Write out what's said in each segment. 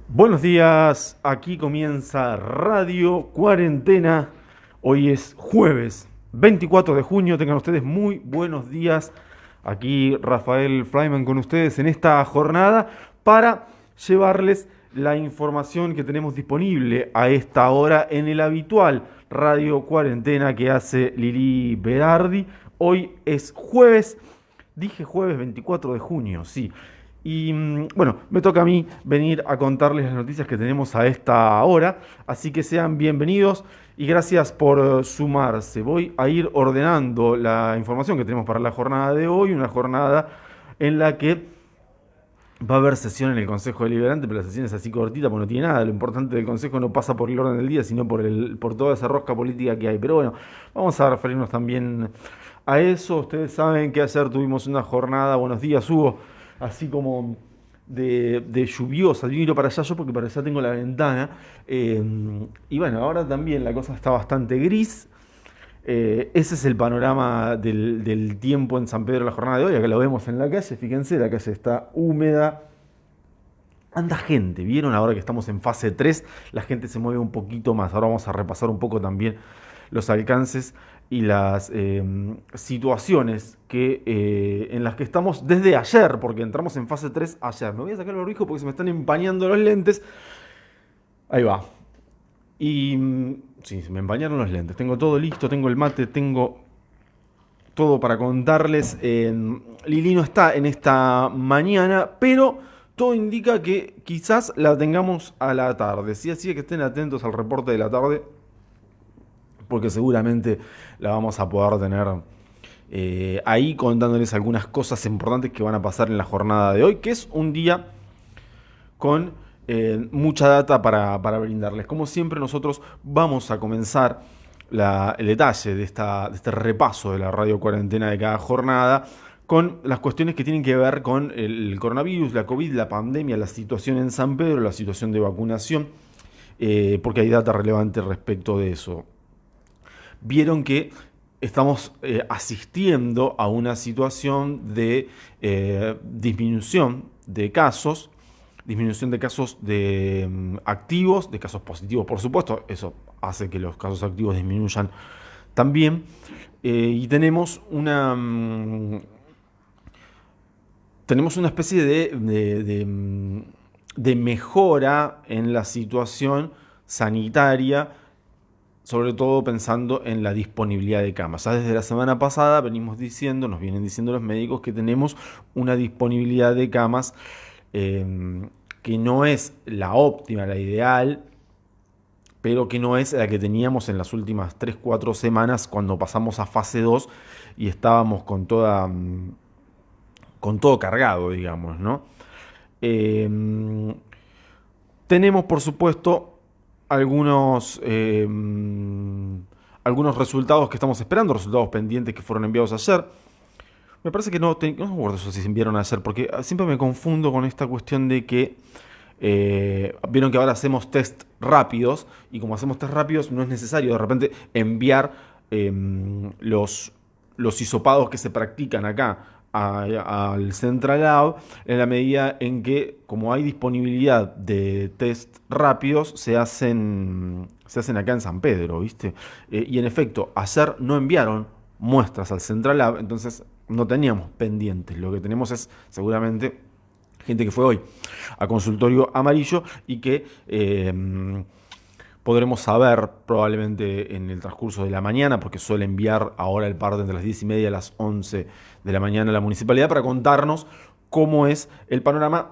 Buenos días, aquí comienza Radio Cuarentena. Hoy es jueves 24 de junio. Tengan ustedes muy buenos días. Aquí Rafael Flyman con ustedes en esta jornada para llevarles la información que tenemos disponible a esta hora en el habitual Radio Cuarentena que hace Lili Berardi. Hoy es jueves, dije jueves 24 de junio, sí. Y bueno, me toca a mí venir a contarles las noticias que tenemos a esta hora, así que sean bienvenidos y gracias por sumarse. Voy a ir ordenando la información que tenemos para la jornada de hoy, una jornada en la que va a haber sesión en el Consejo Deliberante, pero la sesión es así cortita porque no tiene nada. Lo importante del Consejo no pasa por el orden del día, sino por toda esa rosca política que hay. Pero bueno, vamos a referirnos también a eso. Ustedes saben que ayer tuvimos una jornada, buenos días Hugo, así como de lluviosa. Yo miro para allá yo porque para allá tengo la ventana. Y bueno, ahora también la cosa está bastante gris. Ese es el panorama del tiempo en San Pedro la jornada de hoy. Acá lo vemos en la calle, fíjense, la calle está húmeda. Anda gente, ¿vieron? Ahora que estamos en fase 3, la gente se mueve un poquito más. Ahora vamos a repasar un poco también los alcances y las situaciones en las que estamos desde ayer, porque entramos en fase 3 ayer. Me voy a sacar el barbijo porque se me están empañando los lentes. Ahí va. Y sí, se me empañaron los lentes. Tengo todo listo, tengo el mate, tengo todo para contarles. Lili no está en esta mañana, pero todo indica que quizás la tengamos a la tarde. Sí, así que estén atentos al reporte de la tarde, porque seguramente la vamos a poder tener ahí contándoles algunas cosas importantes que van a pasar en la jornada de hoy, que es un día con mucha data para brindarles. Como siempre, nosotros vamos a comenzar el detalle de este repaso de la radio cuarentena de cada jornada con las cuestiones que tienen que ver con el coronavirus, la COVID, la pandemia, la situación en San Pedro, la situación de vacunación, porque hay data relevante respecto de eso. Vieron que estamos asistiendo a una situación de disminución de casos de activos, de casos positivos, por supuesto. Eso hace que los casos activos disminuyan también. Y tenemos una especie de mejora en la situación sanitaria, sobre todo pensando en la disponibilidad de camas. Ya desde la semana pasada nos vienen diciendo los médicos que tenemos una disponibilidad de camas que no es la óptima, la ideal, pero que no es la que teníamos en las últimas 3-4 semanas cuando pasamos a fase 2 y estábamos con todo cargado, digamos, ¿no? Tenemos, por supuesto, algunos, algunos resultados que estamos esperando, resultados pendientes que fueron enviados ayer. Me parece que no me acuerdo si se enviaron ayer, porque siempre me confundo con esta cuestión de que vieron que ahora hacemos test rápidos, y como hacemos test rápidos no es necesario de repente enviar los hisopados que se practican acá al Central Lab, en la medida en que, como hay disponibilidad de test rápidos, se hacen acá en San Pedro, ¿viste? Y en efecto, ayer no enviaron muestras al Central Lab, entonces no teníamos pendientes. Lo que tenemos es seguramente gente que fue hoy a consultorio amarillo y que podremos saber probablemente en el transcurso de la mañana, porque suele enviar ahora el parte entre las 10:30 y las 11 de la mañana a la municipalidad para contarnos cómo es el panorama,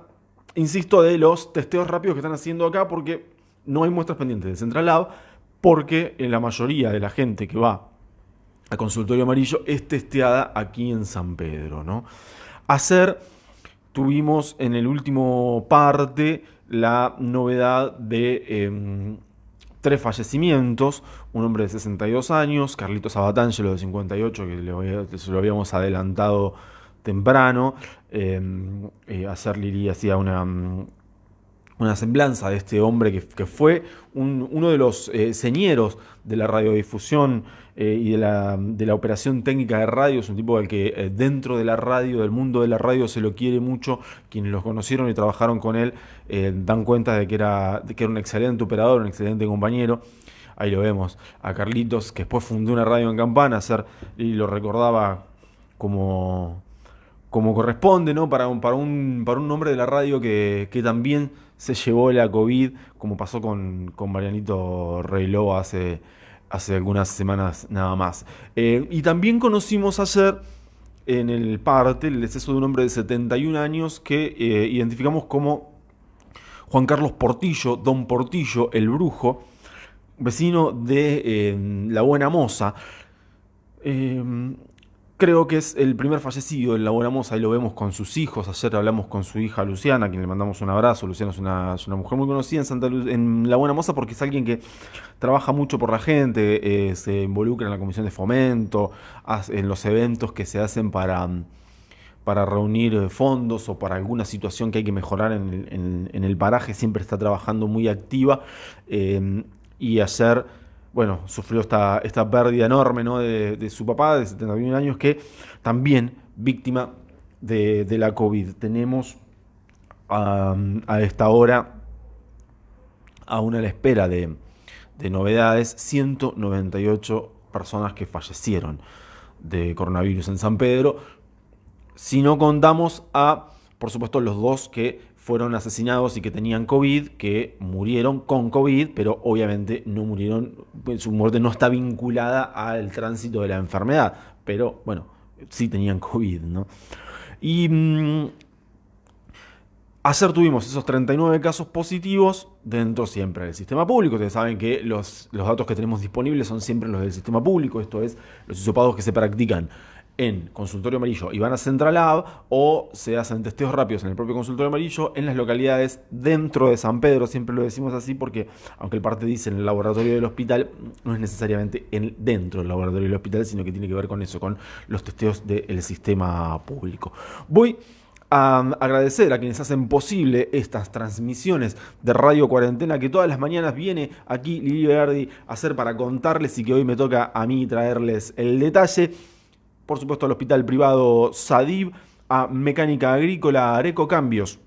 insisto, de los testeos rápidos que están haciendo acá, porque no hay muestras pendientes de Central Lab, porque la mayoría de la gente que va a consultorio amarillo es testeada aquí en San Pedro, ¿no? Ayer tuvimos en el último parte la novedad de 3 fallecimientos: un hombre de 62 años, Carlitos Abatangelo de 58, que se lo habíamos adelantado temprano. Ayer Lili hacía una semblanza de este hombre que fue uno de los señeros de la radiodifusión y de la operación técnica de radio. Es un tipo al que dentro de la radio, del mundo de la radio, se lo quiere mucho. Quienes los conocieron y trabajaron con él dan cuenta de que era un excelente operador, un excelente compañero. Ahí lo vemos a Carlitos, que después fundó una radio en Campana, y lo recordaba como corresponde, ¿no? Para un hombre de la radio que también se llevó la COVID, como pasó con Marianito Reiló hace algunas semanas nada más. Y también conocimos ayer en el parte el deceso de un hombre de 71 años que identificamos como Juan Carlos Portillo, Don Portillo, el Brujo, vecino de La Buena Moza. Eh, Creo que es el primer fallecido en La Buena Moza, ahí lo vemos con sus hijos. Ayer hablamos con su hija Luciana, a quien le mandamos un abrazo. Luciana es una mujer muy conocida en La Buena Moza porque es alguien que trabaja mucho por la gente, se involucra en la comisión de fomento, en los eventos que se hacen para reunir fondos o para alguna situación que hay que mejorar en el paraje. Siempre está trabajando muy activa, y ayer, bueno, sufrió esta pérdida enorme, ¿no? de su papá de 71 años, que también víctima de la COVID. Tenemos a esta hora, aún a la espera de novedades, 198 personas que fallecieron de coronavirus en San Pedro. Si no contamos por supuesto, los dos que fueron asesinados y que tenían COVID, que murieron con COVID, pero obviamente no murieron, su muerte no está vinculada al tránsito de la enfermedad, pero bueno, sí tenían COVID, ¿no? Y ayer tuvimos esos 39 casos positivos dentro siempre del sistema público. Ustedes saben que los datos que tenemos disponibles son siempre los del sistema público, esto es, los hisopados que se practican en Consultorio Amarillo y van a Central Lab, o se hacen testeos rápidos en el propio Consultorio Amarillo en las localidades dentro de San Pedro. Siempre lo decimos así porque, aunque el parte dice en el laboratorio del hospital, no es necesariamente dentro del laboratorio del hospital, sino que tiene que ver con eso, con los testeos del sistema público. Voy a agradecer a quienes hacen posible estas transmisiones de Radio Cuarentena, que todas las mañanas viene aquí Lili Verdi a hacer para contarles, y que hoy me toca a mí traerles el detalle. Por supuesto, al Hospital Privado Sadib, a Mecánica Agrícola Areco Cambios,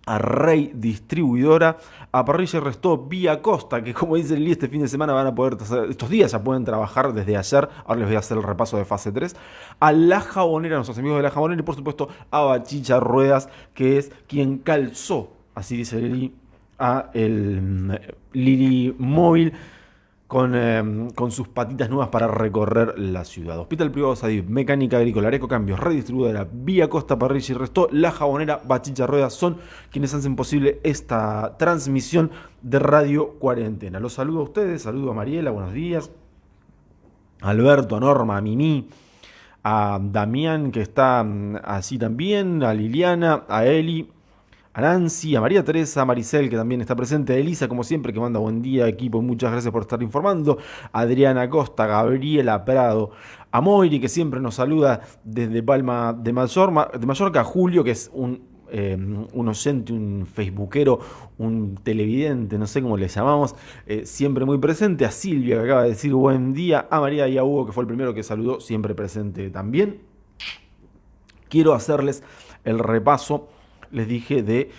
a Rey Distribuidora, a Parrilla y Restó Vía Costa, que como dice Lili, este fin de semana van a poder, estos días ya pueden trabajar desde ayer. Ahora les voy a hacer el repaso de fase 3. A La Jabonera, a nuestros amigos de La Jabonera, y por supuesto a Bachicha Ruedas, que es quien calzó, así dice Lili, a el Lili Móvil con sus patitas nuevas para recorrer la ciudad. Hospital Privado Sadib, Mecánica Agrícola, Areco Cambios, Red Distribuidora, Vía Costa, Parrilla y Restó, La Jabonera, Bachicha Ruedas son quienes hacen posible esta transmisión de Radio Cuarentena. Los saludo a ustedes, saludo a Mariela, buenos días, a Alberto, a Norma, a Mimi, a Damián, que está así también, a Liliana, a Eli, a Nancy, a María Teresa, a Maricel, que también está presente, a Elisa, como siempre, que manda buen día, equipo, muchas gracias por estar informando, a Adriana Costa, a Gabriela Prado, a Moiri, que siempre nos saluda desde Palma de Mallorca, a Julio, que es un oyente, un facebookero, un televidente, no sé cómo le llamamos, siempre muy presente, a Silvia, que acaba de decir buen día, a María y a Hugo, que fue el primero que saludó, siempre presente también. Quiero hacerles el repaso, les dije, de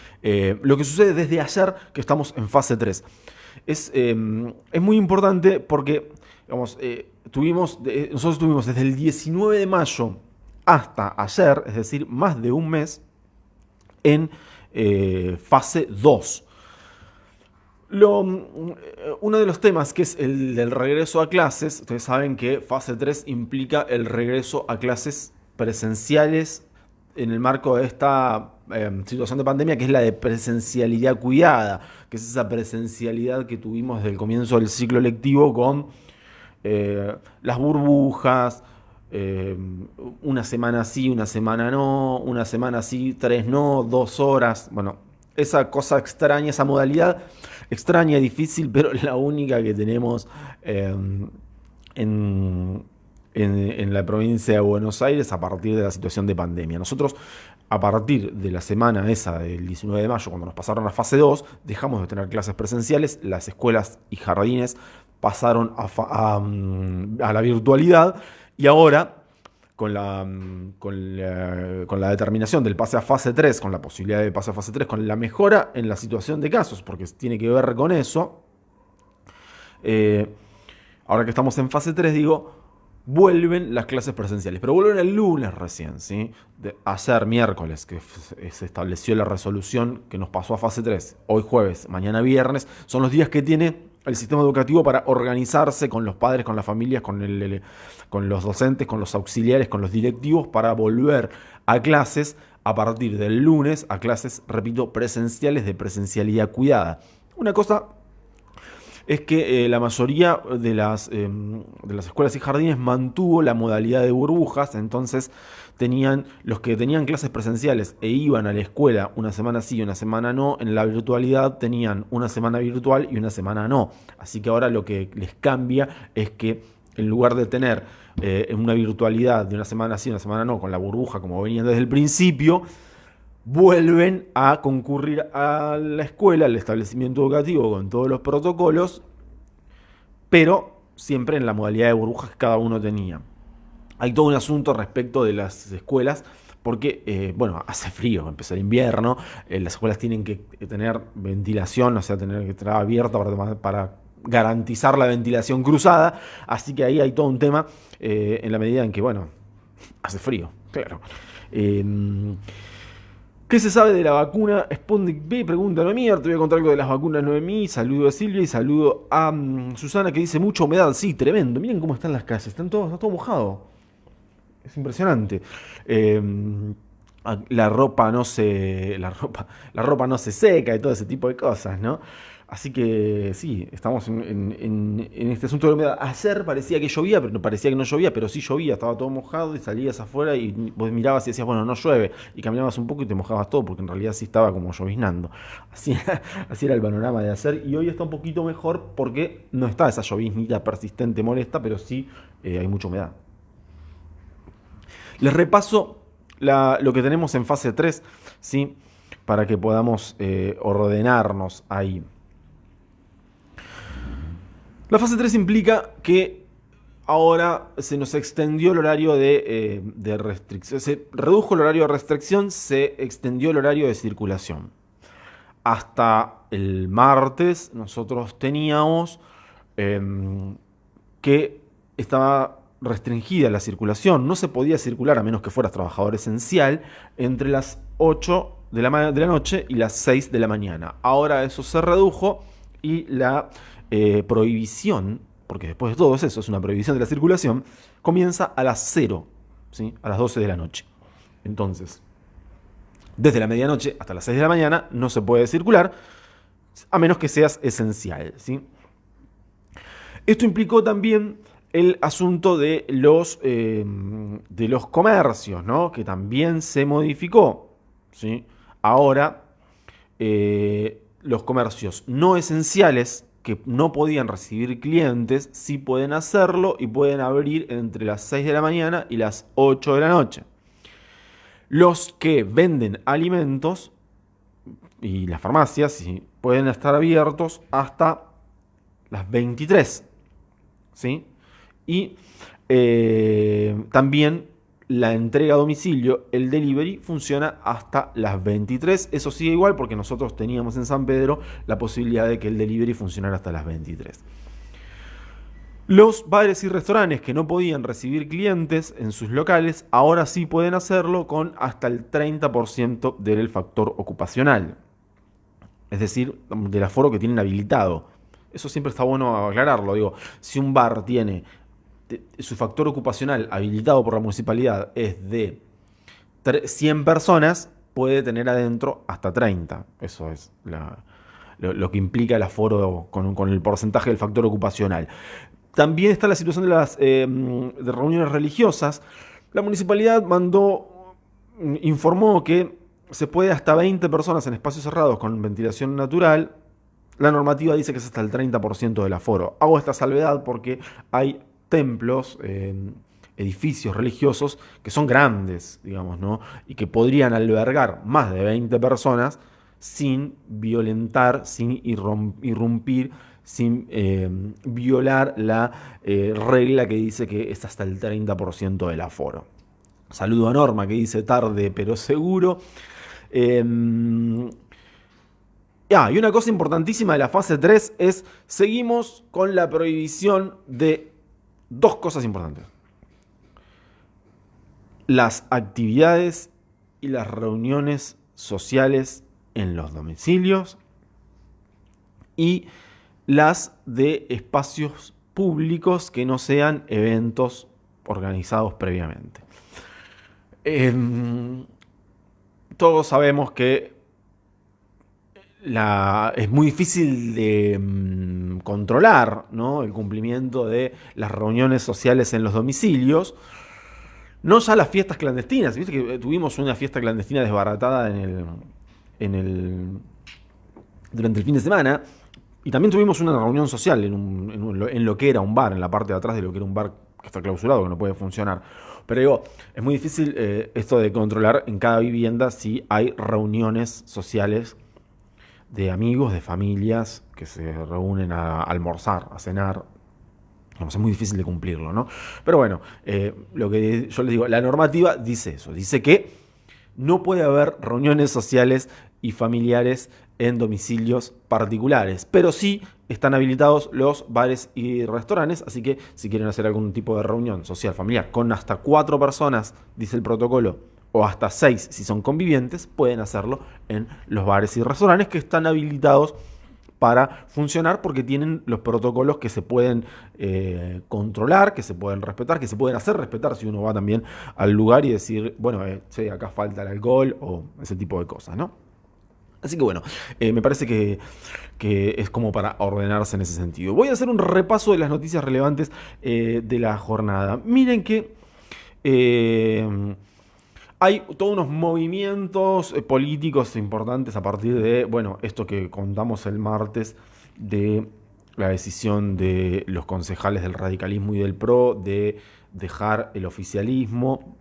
lo que sucede desde ayer, que estamos en fase 3. Es muy importante porque, digamos, nosotros tuvimos desde el 19 de mayo hasta ayer, es decir, más de un mes, en fase 2. Uno de los temas, que es el del regreso a clases, ustedes saben que fase 3 implica el regreso a clases presenciales en el marco de esta situación de pandemia, que es la de presencialidad cuidada, que es esa presencialidad que tuvimos desde el comienzo del ciclo lectivo con las burbujas, una semana sí, una semana no, una semana sí, 3 no, 2 horas, bueno, esa cosa extraña, esa modalidad extraña, difícil, pero la única que tenemos en la provincia de Buenos Aires a partir de la situación de pandemia. Nosotros a partir de la semana esa del 19 de mayo, cuando nos pasaron a fase 2, dejamos de tener clases presenciales, las escuelas y jardines pasaron a la virtualidad y ahora con la determinación del pase a fase 3, con la posibilidad de pase a fase 3, con la mejora en la situación de casos, porque tiene que ver con eso, ahora que estamos en fase 3, digo, vuelven las clases presenciales, pero vuelven el lunes recién, ¿sí? Ayer miércoles, que se estableció la resolución que nos pasó a fase 3, hoy jueves, mañana viernes, son los días que tiene el sistema educativo para organizarse con los padres, con las familias, con los docentes, con los auxiliares, con los directivos, para volver a clases a partir del lunes, a clases, repito, presenciales, de presencialidad cuidada. Una cosa es que la mayoría de las escuelas y jardines mantuvo la modalidad de burbujas, entonces los que tenían clases presenciales e iban a la escuela una semana sí y una semana no, en la virtualidad tenían una semana virtual y una semana no. Así que ahora lo que les cambia es que en lugar de tener una virtualidad de una semana sí y una semana no, con la burbuja como venían desde el principio, vuelven a concurrir a la escuela, al establecimiento educativo, con todos los protocolos, pero siempre en la modalidad de burbujas que cada uno tenía. Hay todo un asunto respecto de las escuelas, porque, hace frío, empezó el invierno, las escuelas tienen que tener ventilación, o sea, tener que estar abierta para garantizar la ventilación cruzada, así que ahí hay todo un tema, en la medida en que, hace frío, claro. ¿Qué se sabe de la vacuna Sputnik V? Pregunta Noemí. Ahora te voy a contar algo de las vacunas, Noemí. Saludo a Silvia y saludo a Susana, que dice mucha humedad. Sí, tremendo. Miren cómo están las calles. Está todo mojado. Es impresionante. La ropa no se seca y todo ese tipo de cosas, ¿no? Así que sí, estamos en este asunto de la humedad. Ayer parecía que llovía, pero no parecía que no llovía, pero sí llovía, estaba todo mojado y salías afuera y vos mirabas y decías, bueno, no llueve, y caminabas un poco y te mojabas todo, porque en realidad sí estaba como lloviznando. Así era el panorama de ayer, y hoy está un poquito mejor porque no está esa lloviznita persistente, molesta, pero sí hay mucha humedad. Les repaso lo que tenemos en fase 3, ¿sí? Para que podamos ordenarnos ahí. La fase 3 implica que ahora se nos extendió el horario de restricción. Se redujo el horario de restricción, se extendió el horario de circulación. Hasta el martes nosotros teníamos que estaba restringida la circulación. No se podía circular, a menos que fueras trabajador esencial, entre las 8 de la noche y las 6 de la mañana. Ahora eso se redujo y la prohibición, porque después de todo eso es una prohibición de la circulación, comienza a las 0, ¿sí? A las 12 de la noche. Entonces, desde la medianoche hasta las 6 de la mañana no se puede circular, a menos que seas esencial, ¿sí? Esto implicó también el asunto de los comercios, ¿no? Que también se modificó, ¿sí? Ahora, los comercios no esenciales, que no podían recibir clientes, sí pueden hacerlo y pueden abrir entre las 6 de la mañana y las 8 de la noche. Los que venden alimentos y las farmacias sí, pueden estar abiertos hasta las 23, ¿sí? Y también la entrega a domicilio, el delivery, funciona hasta las 23. Eso sigue igual porque nosotros teníamos en San Pedro la posibilidad de que el delivery funcionara hasta las 23. Los bares y restaurantes que no podían recibir clientes en sus locales, ahora sí pueden hacerlo con hasta el 30% del factor ocupacional. Es decir, del aforo que tienen habilitado. Eso siempre está bueno aclararlo. Digo, si un bar tiene su factor ocupacional habilitado por la municipalidad es de 100 personas, puede tener adentro hasta 30. Eso es lo que implica el aforo con el porcentaje del factor ocupacional. También está la situación de las de reuniones religiosas. La municipalidad informó que se puede hasta 20 personas en espacios cerrados con ventilación natural. La normativa dice que es hasta el 30% del aforo. Hago esta salvedad porque hay templos edificios religiosos que son grandes, digamos, ¿no? Y que podrían albergar más de 20 personas sin violentar, sin irrumpir, sin violar la regla que dice que es hasta el 30% del aforo. Saludo a Norma que dice tarde pero seguro. Y una cosa importantísima de la fase 3 es seguimos con la prohibición de dos cosas importantes. Las actividades y las reuniones sociales en los domicilios y las de espacios públicos que no sean eventos organizados previamente. Todos sabemos que es muy difícil de controlar, ¿no?, el cumplimiento de las reuniones sociales en los domicilios. No ya las fiestas clandestinas. Viste que tuvimos una fiesta clandestina desbaratada durante el fin de semana. Y también tuvimos una reunión social en lo que era un bar, en la parte de atrás de lo que era un bar que está clausurado, que no puede funcionar. Pero digo, es muy difícil esto de controlar en cada vivienda si hay reuniones sociales de amigos, de familias que se reúnen a almorzar, a cenar. Es muy difícil de cumplirlo, ¿no? Pero bueno, lo que yo les digo, la normativa dice eso, dice que no puede haber reuniones sociales y familiares en domicilios particulares, pero sí están habilitados los bares y restaurantes, así que si quieren hacer algún tipo de reunión social, familiar, con hasta 4 personas, dice el protocolo, o hasta 6 si son convivientes, pueden hacerlo en los bares y restaurantes que están habilitados para funcionar porque tienen los protocolos que se pueden controlar, que se pueden respetar, que se pueden hacer respetar si uno va también al lugar y decir, bueno, che, acá falta el alcohol o ese tipo de cosas, ¿no? Así que bueno, me parece que es como para ordenarse en ese sentido. Voy a hacer un repaso de las noticias relevantes de la jornada. Miren que hay todos unos movimientos políticos importantes a partir de, bueno, esto que contamos el martes de la decisión de los concejales del radicalismo y del PRO de dejar el oficialismo.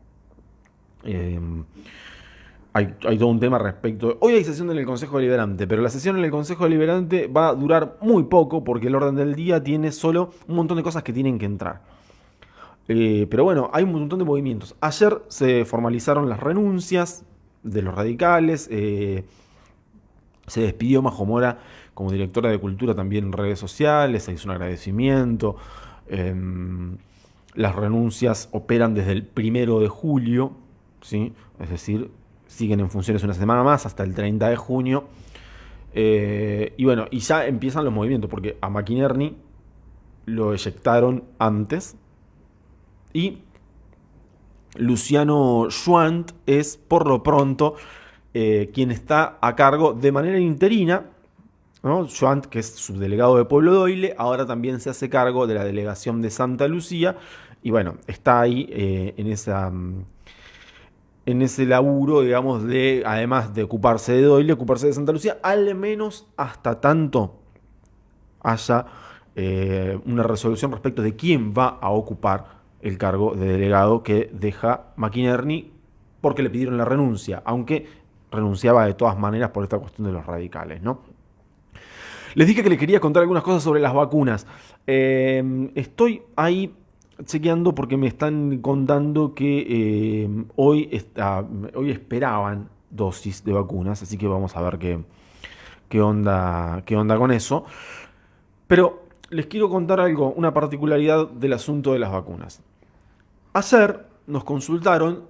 Hay todo un tema respecto. Hoy hay sesión en el Consejo Deliberante, pero la sesión en el Consejo Deliberante va a durar muy poco porque el orden del día tiene solo un montón de cosas que tienen que entrar. Pero bueno, hay un montón de movimientos. Ayer se formalizaron las renuncias de los radicales. Se despidió Majo Mora como directora de Cultura también en redes sociales. Se hizo un agradecimiento. Las renuncias operan desde el 1 de julio, ¿sí? Es decir, siguen en funciones una semana más hasta el 30 de junio. Y bueno, y ya empiezan los movimientos porque a McInerney lo eyectaron antes. Y Luciano Schwandt es, por lo pronto, quien está a cargo de manera interina, ¿no? Schwandt, que es subdelegado de Pueblo Doyle, ahora también se hace cargo de la delegación de Santa Lucía. Y bueno, está ahí en ese laburo, digamos, de, además de ocuparse de Doyle, ocuparse de Santa Lucía, al menos hasta tanto haya una resolución respecto de quién va a ocupar el cargo de delegado que deja McInerney porque le pidieron la renuncia, aunque renunciaba de todas maneras por esta cuestión de los radicales, ¿no? Les dije que les quería contar algunas cosas sobre las vacunas. Estoy ahí chequeando porque me están contando que hoy esperaban dosis de vacunas, así que vamos a ver qué onda con eso. Pero les quiero contar algo, una particularidad del asunto de las vacunas. Ayer nos consultaron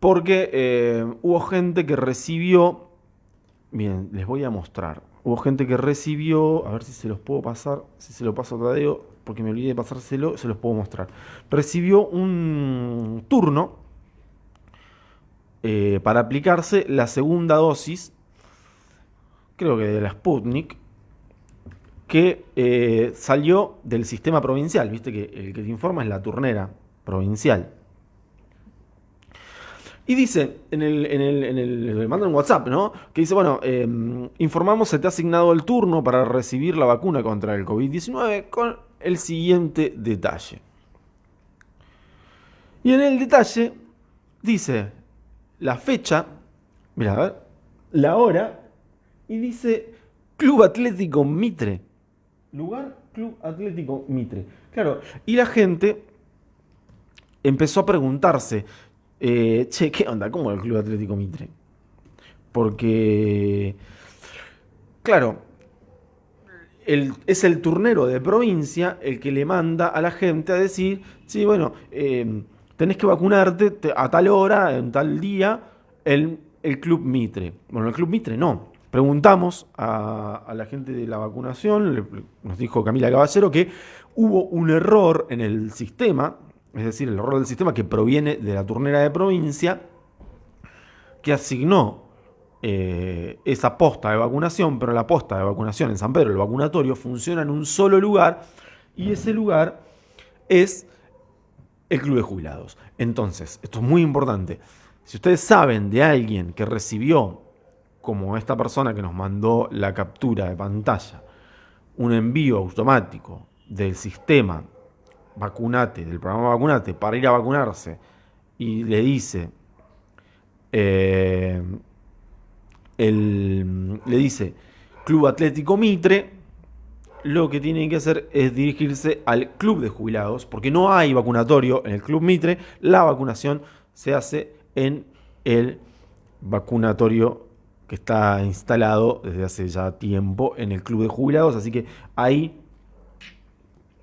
porque hubo gente que recibió, miren, les voy a mostrar, hubo gente que recibió, a ver si se los puedo pasar, si se lo paso a Tadeo, porque me olvidé de pasárselo, se los puedo mostrar. Recibió un turno para aplicarse la segunda dosis, creo que de la Sputnik, que salió del sistema provincial. Viste que el que te informa es la turnera provincial. Y dice, le mandan un WhatsApp, ¿no? Que dice, bueno, informamos, se te ha asignado el turno para recibir la vacuna contra el COVID-19 con el siguiente detalle. Y en el detalle dice la fecha, mira, a ver, la hora, y dice Club Atlético Mitre. Lugar, Club Atlético Mitre. Claro, y la gente empezó a preguntarse, che, ¿qué onda? ¿Cómo el Club Atlético Mitre? Porque, claro, es el turnero de provincia el que le manda a la gente a decir, sí, bueno, tenés que vacunarte a tal hora, en tal día, el Club Mitre. Bueno, el Club Mitre no. Preguntamos a la gente de la vacunación, nos dijo Camila Caballero que hubo un error en el sistema, es decir, el error del sistema que proviene de la turnera de provincia, que asignó esa posta de vacunación, pero la posta de vacunación en San Pedro, el vacunatorio, funciona en un solo lugar y ese lugar es el Club de Jubilados. Entonces, esto es muy importante. Si ustedes saben de alguien que recibió, como esta persona que nos mandó la captura de pantalla, un envío automático del sistema Vacunate, del programa Vacunate, para ir a vacunarse, y le dice eh, le dice Club Atlético Mitre, lo que tienen que hacer es dirigirse al Club de Jubilados, porque no hay vacunatorio en el Club Mitre, la vacunación se hace en el vacunatorio que está instalado desde hace ya tiempo en el Club de Jubilados, así que ahí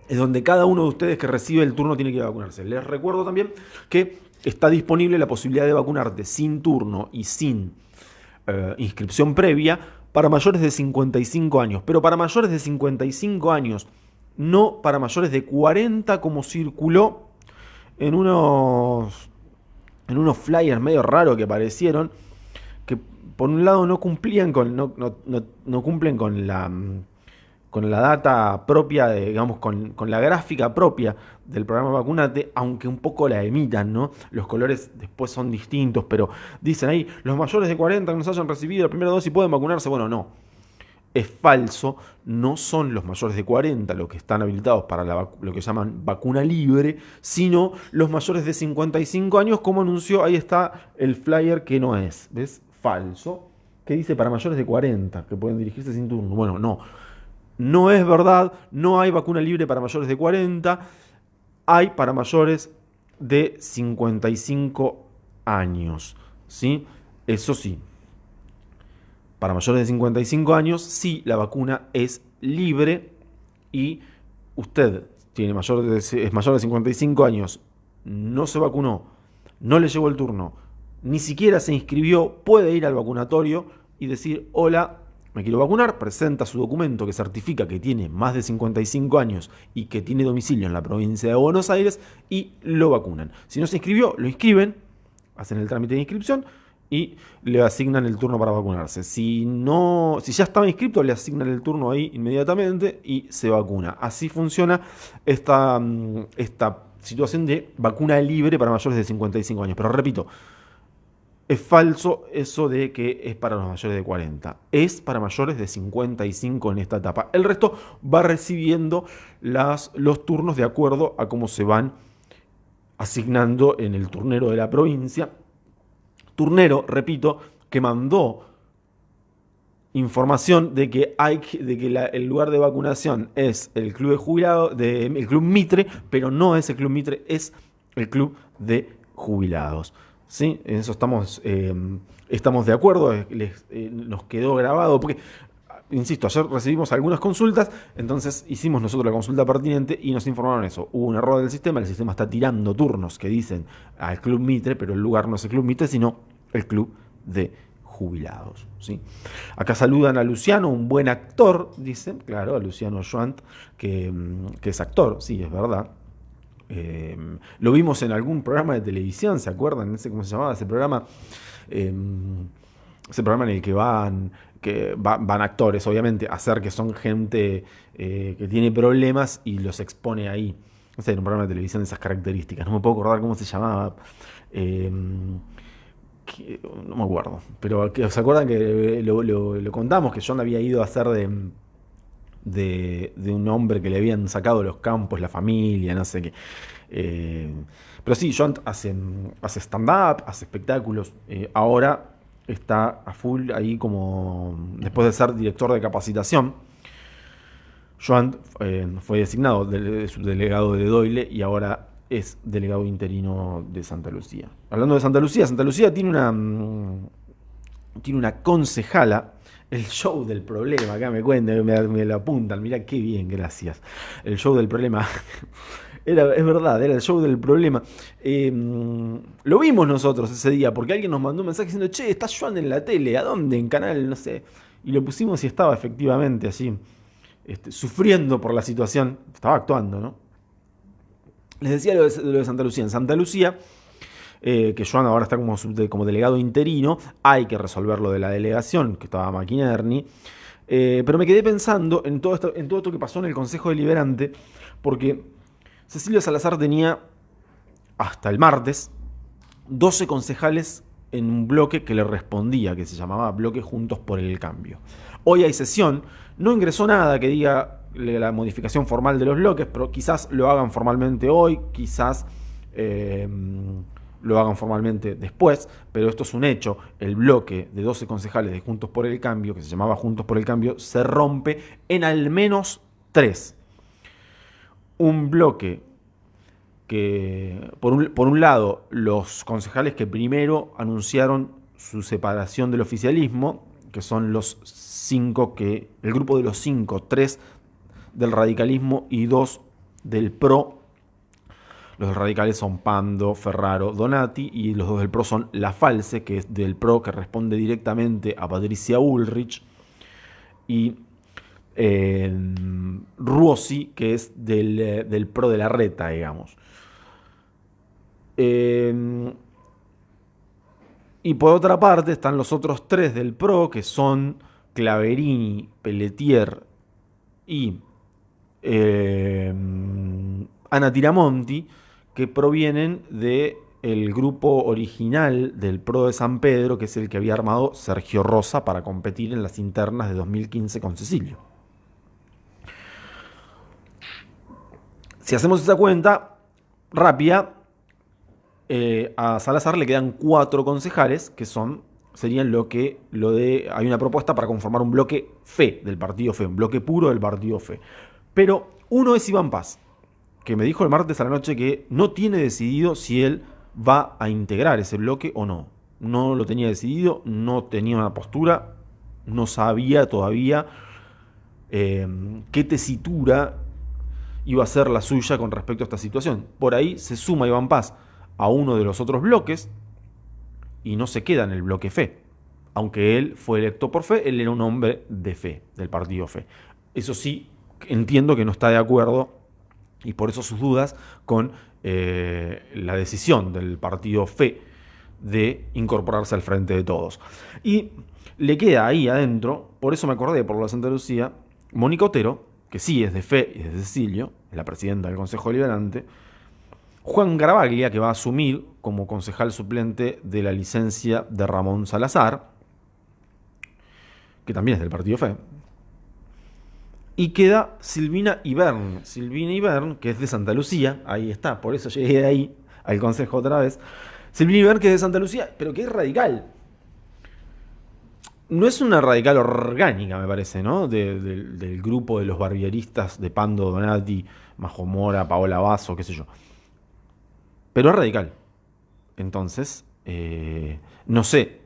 es donde cada uno de ustedes que recibe el turno tiene que vacunarse. Les recuerdo también que está disponible la posibilidad de vacunarte sin turno y sin inscripción previa para mayores de 55 años, pero para mayores de 55 años, no para mayores de 40 como circuló en unos flyers medio raros que aparecieron, que por un lado no cumplían no cumplen con la data propia, digamos, con la gráfica propia del programa Vacunate, aunque un poco la imitan, ¿no? Los colores después son distintos, pero dicen ahí, los mayores de 40 que nos hayan recibido la primera dosis pueden vacunarse. Bueno, no. Es falso, no son los mayores de 40 los que están habilitados para lo que llaman vacuna libre, sino los mayores de 55 años, como anunció, ahí está el flyer que no es, ¿ves? Falso, que dice para mayores de 40, que pueden dirigirse sin turno. Bueno, no. No es verdad, no hay vacuna libre para mayores de 40, hay para mayores de 55 años, ¿sí? Eso sí, para mayores de 55 años, sí, la vacuna es libre y usted es mayor de 55 años, no se vacunó, no le llegó el turno, ni siquiera se inscribió, puede ir al vacunatorio y decir, hola, me quiero vacunar, presenta su documento que certifica que tiene más de 55 años y que tiene domicilio en la provincia de Buenos Aires y lo vacunan. Si no se inscribió, lo inscriben, hacen el trámite de inscripción y le asignan el turno para vacunarse. Si ya estaba inscrito, le asignan el turno ahí inmediatamente y se vacuna. Así funciona esta situación de vacuna libre para mayores de 55 años. Pero repito, es falso eso de que es para los mayores de 40. Es para mayores de 55 en esta etapa. El resto va recibiendo los turnos de acuerdo a cómo se van asignando en el turnero de la provincia. Turnero, repito, que mandó información de que el lugar de vacunación es el Club de Jubilados, el Club Mitre, pero no es el Club Mitre, es el Club de Jubilados. ¿Sí? En eso estamos de acuerdo, nos quedó grabado, porque, insisto, ayer recibimos algunas consultas, entonces hicimos nosotros la consulta pertinente y nos informaron eso. Hubo un error del sistema, el sistema está tirando turnos que dicen al Club Mitre, pero el lugar no es el Club Mitre, sino el Club de Jubilados. ¿Sí? Acá saludan a Luciano, un buen actor, dicen, claro, a Luciano Schwant, que es actor, sí, es verdad. Lo vimos en algún programa de televisión, ¿se acuerdan? No sé cómo se llamaba ese programa. Ese programa en el que van actores, obviamente, a hacer que son gente que tiene problemas y los expone ahí. No sé, en un programa de televisión de esas características. No me puedo acordar cómo se llamaba. No me acuerdo. Pero ¿se acuerdan que lo contamos? Que John había ido a hacer de un hombre que le habían sacado los campos, la familia, no sé qué. Pero sí, Joan hace stand-up, hace espectáculos. Ahora está a full ahí como, después de ser director de capacitación. Joan fue designado subdelegado de Doyle y ahora es delegado interino de Santa Lucía. Hablando de Santa Lucía tiene una concejala, el show del problema, acá me cuentan, me lo apuntan, mirá qué bien, gracias. El show del problema, es verdad, era el show del problema. Lo vimos nosotros ese día, porque alguien nos mandó un mensaje diciendo, che, está Joan en la tele, ¿a dónde? En canal, no sé. Y lo pusimos y estaba efectivamente así, sufriendo por la situación, estaba actuando, ¿no? Les decía lo de Santa Lucía. En Santa Lucía, que Joan ahora está como delegado interino, hay que resolver lo de la delegación, que estaba McInerney. Pero me quedé pensando en todo esto que pasó en el Consejo Deliberante, porque Cecilio Salazar tenía, hasta el martes, 12 concejales en un bloque que le respondía, que se llamaba Bloque Juntos por el Cambio. Hoy hay sesión, no ingresó nada que diga la modificación formal de los bloques, pero quizás lo hagan formalmente hoy, quizás lo hagan formalmente después, pero esto es un hecho. El bloque de 12 concejales de Juntos por el Cambio, que se llamaba Juntos por el Cambio, se rompe en al menos 3. Un bloque que, por un lado, los concejales que primero anunciaron su separación del oficialismo, que son los 5 el grupo de los 5, 3 del radicalismo y 2 del PRO. Los radicales son Pando, Ferraro, Donati, y los 2 del PRO son La Falce, que es del PRO, que responde directamente a Patricia Bullrich, y Ruosi, que es del PRO de la Reta, digamos. Y por otra parte están los otros 3 del PRO, que son Claverini, Pelletier y Ana Tiramonti, que provienen del grupo original del PRO de San Pedro, que es el que había armado Sergio Rosa para competir en las internas de 2015 con Cecilio. Si hacemos esa cuenta rápida, a Salazar le quedan 4 concejales, que serían hay una propuesta para conformar un bloque FE del partido FE, un bloque puro del partido FE. Pero uno es Iván Paz, que me dijo el martes a la noche que no tiene decidido si él va a integrar ese bloque o no. No lo tenía decidido, no tenía una postura, no sabía todavía qué tesitura iba a ser la suya con respecto a esta situación. Por ahí se suma Iván Paz a uno de los otros bloques y no se queda en el bloque FE. Aunque él fue electo por FE, él era un hombre de FE, del partido FE. Eso sí, entiendo que no está de acuerdo, y por eso sus dudas con la decisión del partido FE de incorporarse al Frente de Todos. Y le queda ahí adentro, por eso me acordé por la Santa Lucía, Mónica Otero, que sí es de FE y es de Cecilio, es la presidenta del Consejo Deliberante, Juan Garavaglia, que va a asumir como concejal suplente de la licencia de Ramón Salazar, que también es del partido FE. Y queda Silvina Ibern, que es de Santa Lucía, ahí está, por eso llegué ahí al consejo otra vez. Silvina Ibern, que es de Santa Lucía, pero que es radical. No es una radical orgánica, me parece, ¿no? Del grupo de los barbieristas de Pando, Donati, Majo Mora, Paola Basso, qué sé yo. Pero es radical. Entonces, no sé,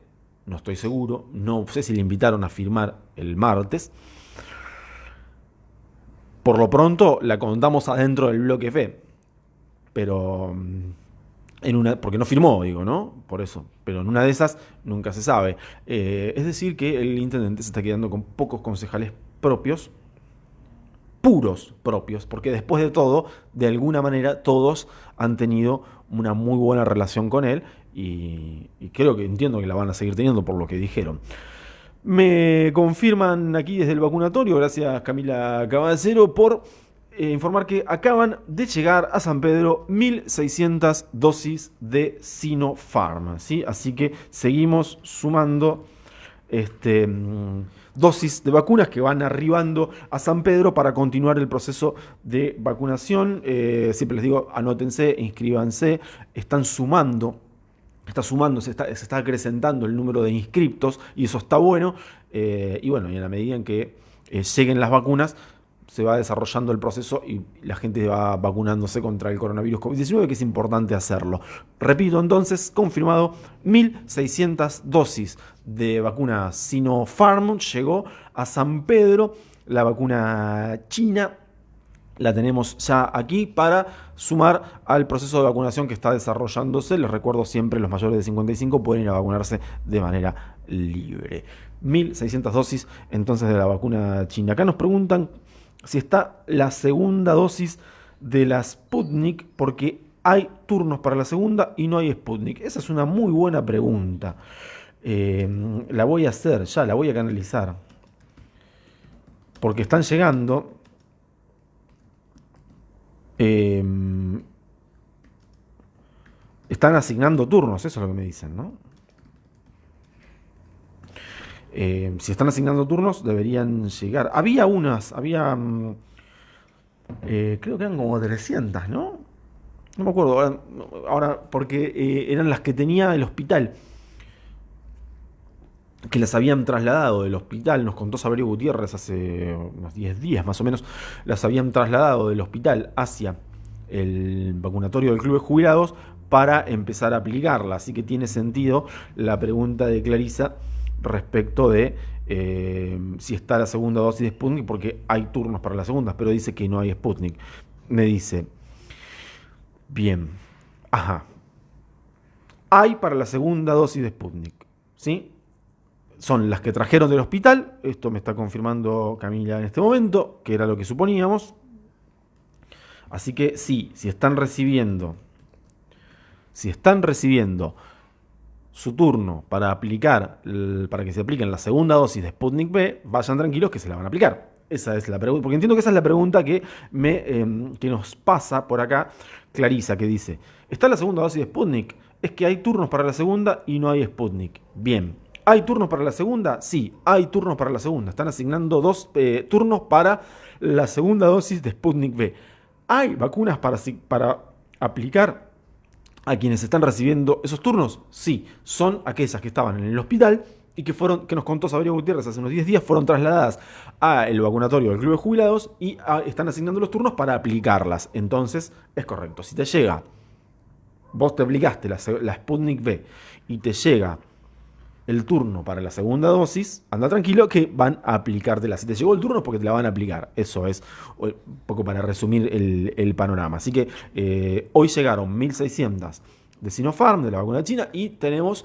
no estoy seguro, no sé si le invitaron a firmar el martes. Por lo pronto la contamos adentro del bloque FE, pero porque no firmó, digo, ¿no? Por eso. Pero en una de esas nunca se sabe. Es decir, que el intendente se está quedando con pocos concejales propios, puros propios, porque después de todo, de alguna manera, todos han tenido una muy buena relación con él y entiendo que la van a seguir teniendo por lo que dijeron. Me confirman aquí desde el vacunatorio, gracias Camila Caballero, por informar que acaban de llegar a San Pedro 1.600 dosis de Sinopharm, ¿sí? Así que seguimos sumando dosis de vacunas que van arribando a San Pedro para continuar el proceso de vacunación. Siempre les digo, anótense, inscríbanse, están sumando. Se está acrecentando el número de inscriptos y eso está bueno. Y bueno, y en la medida en que lleguen las vacunas, se va desarrollando el proceso y la gente va vacunándose contra el coronavirus COVID-19, que es importante hacerlo. Repito entonces, confirmado, 1.600 dosis de vacuna Sinopharm llegó a San Pedro. La vacuna china la tenemos ya aquí para sumar al proceso de vacunación que está desarrollándose. Les recuerdo siempre, los mayores de 55 pueden ir a vacunarse de manera libre. 1.600 dosis entonces de la vacuna china. Acá nos preguntan si está la segunda dosis de la Sputnik, porque hay turnos para la segunda y no hay Sputnik. Esa es una muy buena pregunta. La voy a hacer, ya la voy a canalizar. Porque están llegando. Están asignando turnos, eso es lo que me dicen, ¿no? Si están asignando turnos, deberían llegar. Creo que eran como 300, ¿no? No me acuerdo ahora porque eran las que tenía el hospital, que las habían trasladado del hospital, nos contó Saberio Gutiérrez hace unos 10 días más o menos, las habían trasladado del hospital hacia el vacunatorio del Club de Jubilados para empezar a aplicarla. Así que tiene sentido la pregunta de Clarisa respecto de si está la segunda dosis de Sputnik, porque hay turnos para las segundas, pero dice que no hay Sputnik. Me dice, bien, hay para la segunda dosis de Sputnik, ¿sí? Son las que trajeron del hospital, esto me está confirmando Camila en este momento, que era lo que suponíamos. Así que sí, si están recibiendo su turno para para que se apliquen la segunda dosis de Sputnik V, vayan tranquilos que se la van a aplicar. Esa es la pregunta, porque entiendo que esa es la pregunta que nos pasa por acá Clarisa, que dice, ¿está la segunda dosis de Sputnik? Es que hay turnos para la segunda y no hay Sputnik. Bien, ¿hay turnos para la segunda? Sí, hay turnos para la segunda. Están asignando dos turnos para la segunda dosis de Sputnik V. ¿Hay vacunas para aplicar a quienes están recibiendo esos turnos? Sí, son aquellas que estaban en el hospital y que nos contó Saberio Gutiérrez hace unos 10 días, fueron trasladadas al vacunatorio del Club de Jubilados y están asignando los turnos para aplicarlas. Entonces, es correcto. Si te llega, vos te aplicaste la Sputnik V y te llega el turno para la segunda dosis, anda tranquilo que van a aplicártela. Si te llegó el turno es porque te la van a aplicar. Eso es un poco para resumir el panorama. Así que hoy llegaron 1.600 de Sinopharm, de la vacuna china, y tenemos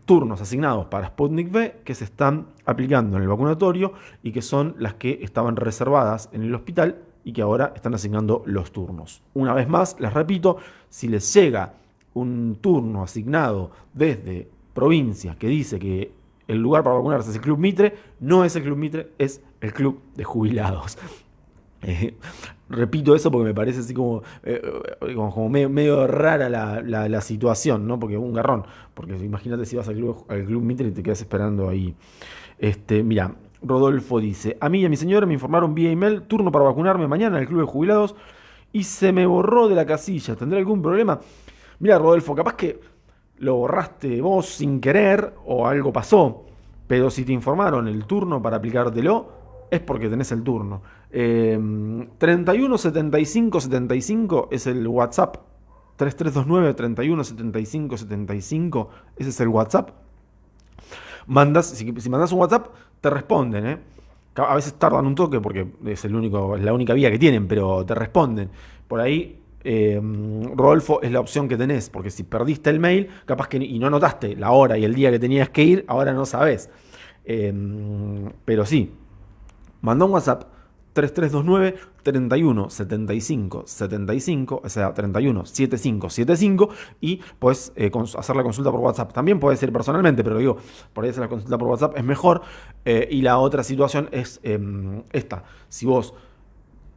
turnos asignados para Sputnik V que se están aplicando en el vacunatorio y que son las que estaban reservadas en el hospital y que ahora están asignando los turnos. Una vez más, les repito, si les llega un turno asignado desde provincia que dice que el lugar para vacunarse es el Club Mitre, no es el Club Mitre, es el Club de Jubilados. Repito eso porque me parece así como medio rara la situación, ¿no? Porque un garrón. Porque imagínate si vas al Club Mitre y te quedas esperando ahí. Mira, Rodolfo dice, a mí y a mi señora me informaron vía email, turno para vacunarme mañana en el Club de Jubilados y se me borró de la casilla. ¿Tendré algún problema? Mira, Rodolfo, capaz que lo borraste vos sin querer o algo pasó, pero si te informaron el turno para aplicártelo, es porque tenés el turno. 31 75 75 es el WhatsApp. 3329 31 75 75, ese es el WhatsApp. Si mandás un WhatsApp, te responden, A veces tardan un toque porque es la única vía que tienen, pero te responden. Por ahí, Rodolfo, es la opción que tenés, porque si perdiste el mail, capaz que y no anotaste la hora y el día que tenías que ir, ahora no sabés. Pero sí, mandá un WhatsApp 3329 31 75 75, o sea, 31 75 75, y puedes hacer la consulta por WhatsApp. También puedes ir personalmente, pero digo, por ahí hacer la consulta por WhatsApp es mejor. Y la otra situación es esta. Si vos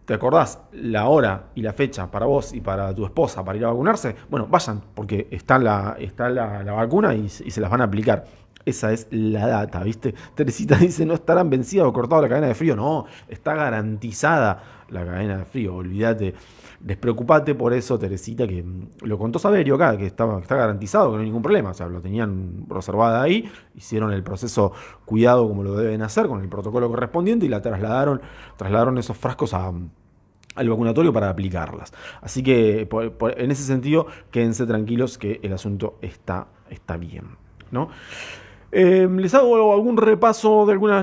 te acordás la hora y la fecha para vos y para tu esposa para ir a vacunarse, bueno, vayan, porque está la vacuna y se las van a aplicar. Esa es la data, ¿viste? Teresita dice, no estarán vencidas o cortado la cadena de frío. No, está garantizada la cadena de frío, olvídate. Despreocupate por eso, Teresita, que lo contó Saberio acá, que está garantizado, que no hay ningún problema. O sea, lo tenían reservada ahí, hicieron el proceso cuidado como lo deben hacer, con el protocolo correspondiente, y la trasladaron esos frascos al vacunatorio para aplicarlas. Así que en ese sentido, quédense tranquilos que el asunto está bien, ¿no? Les hago algún repaso de alguna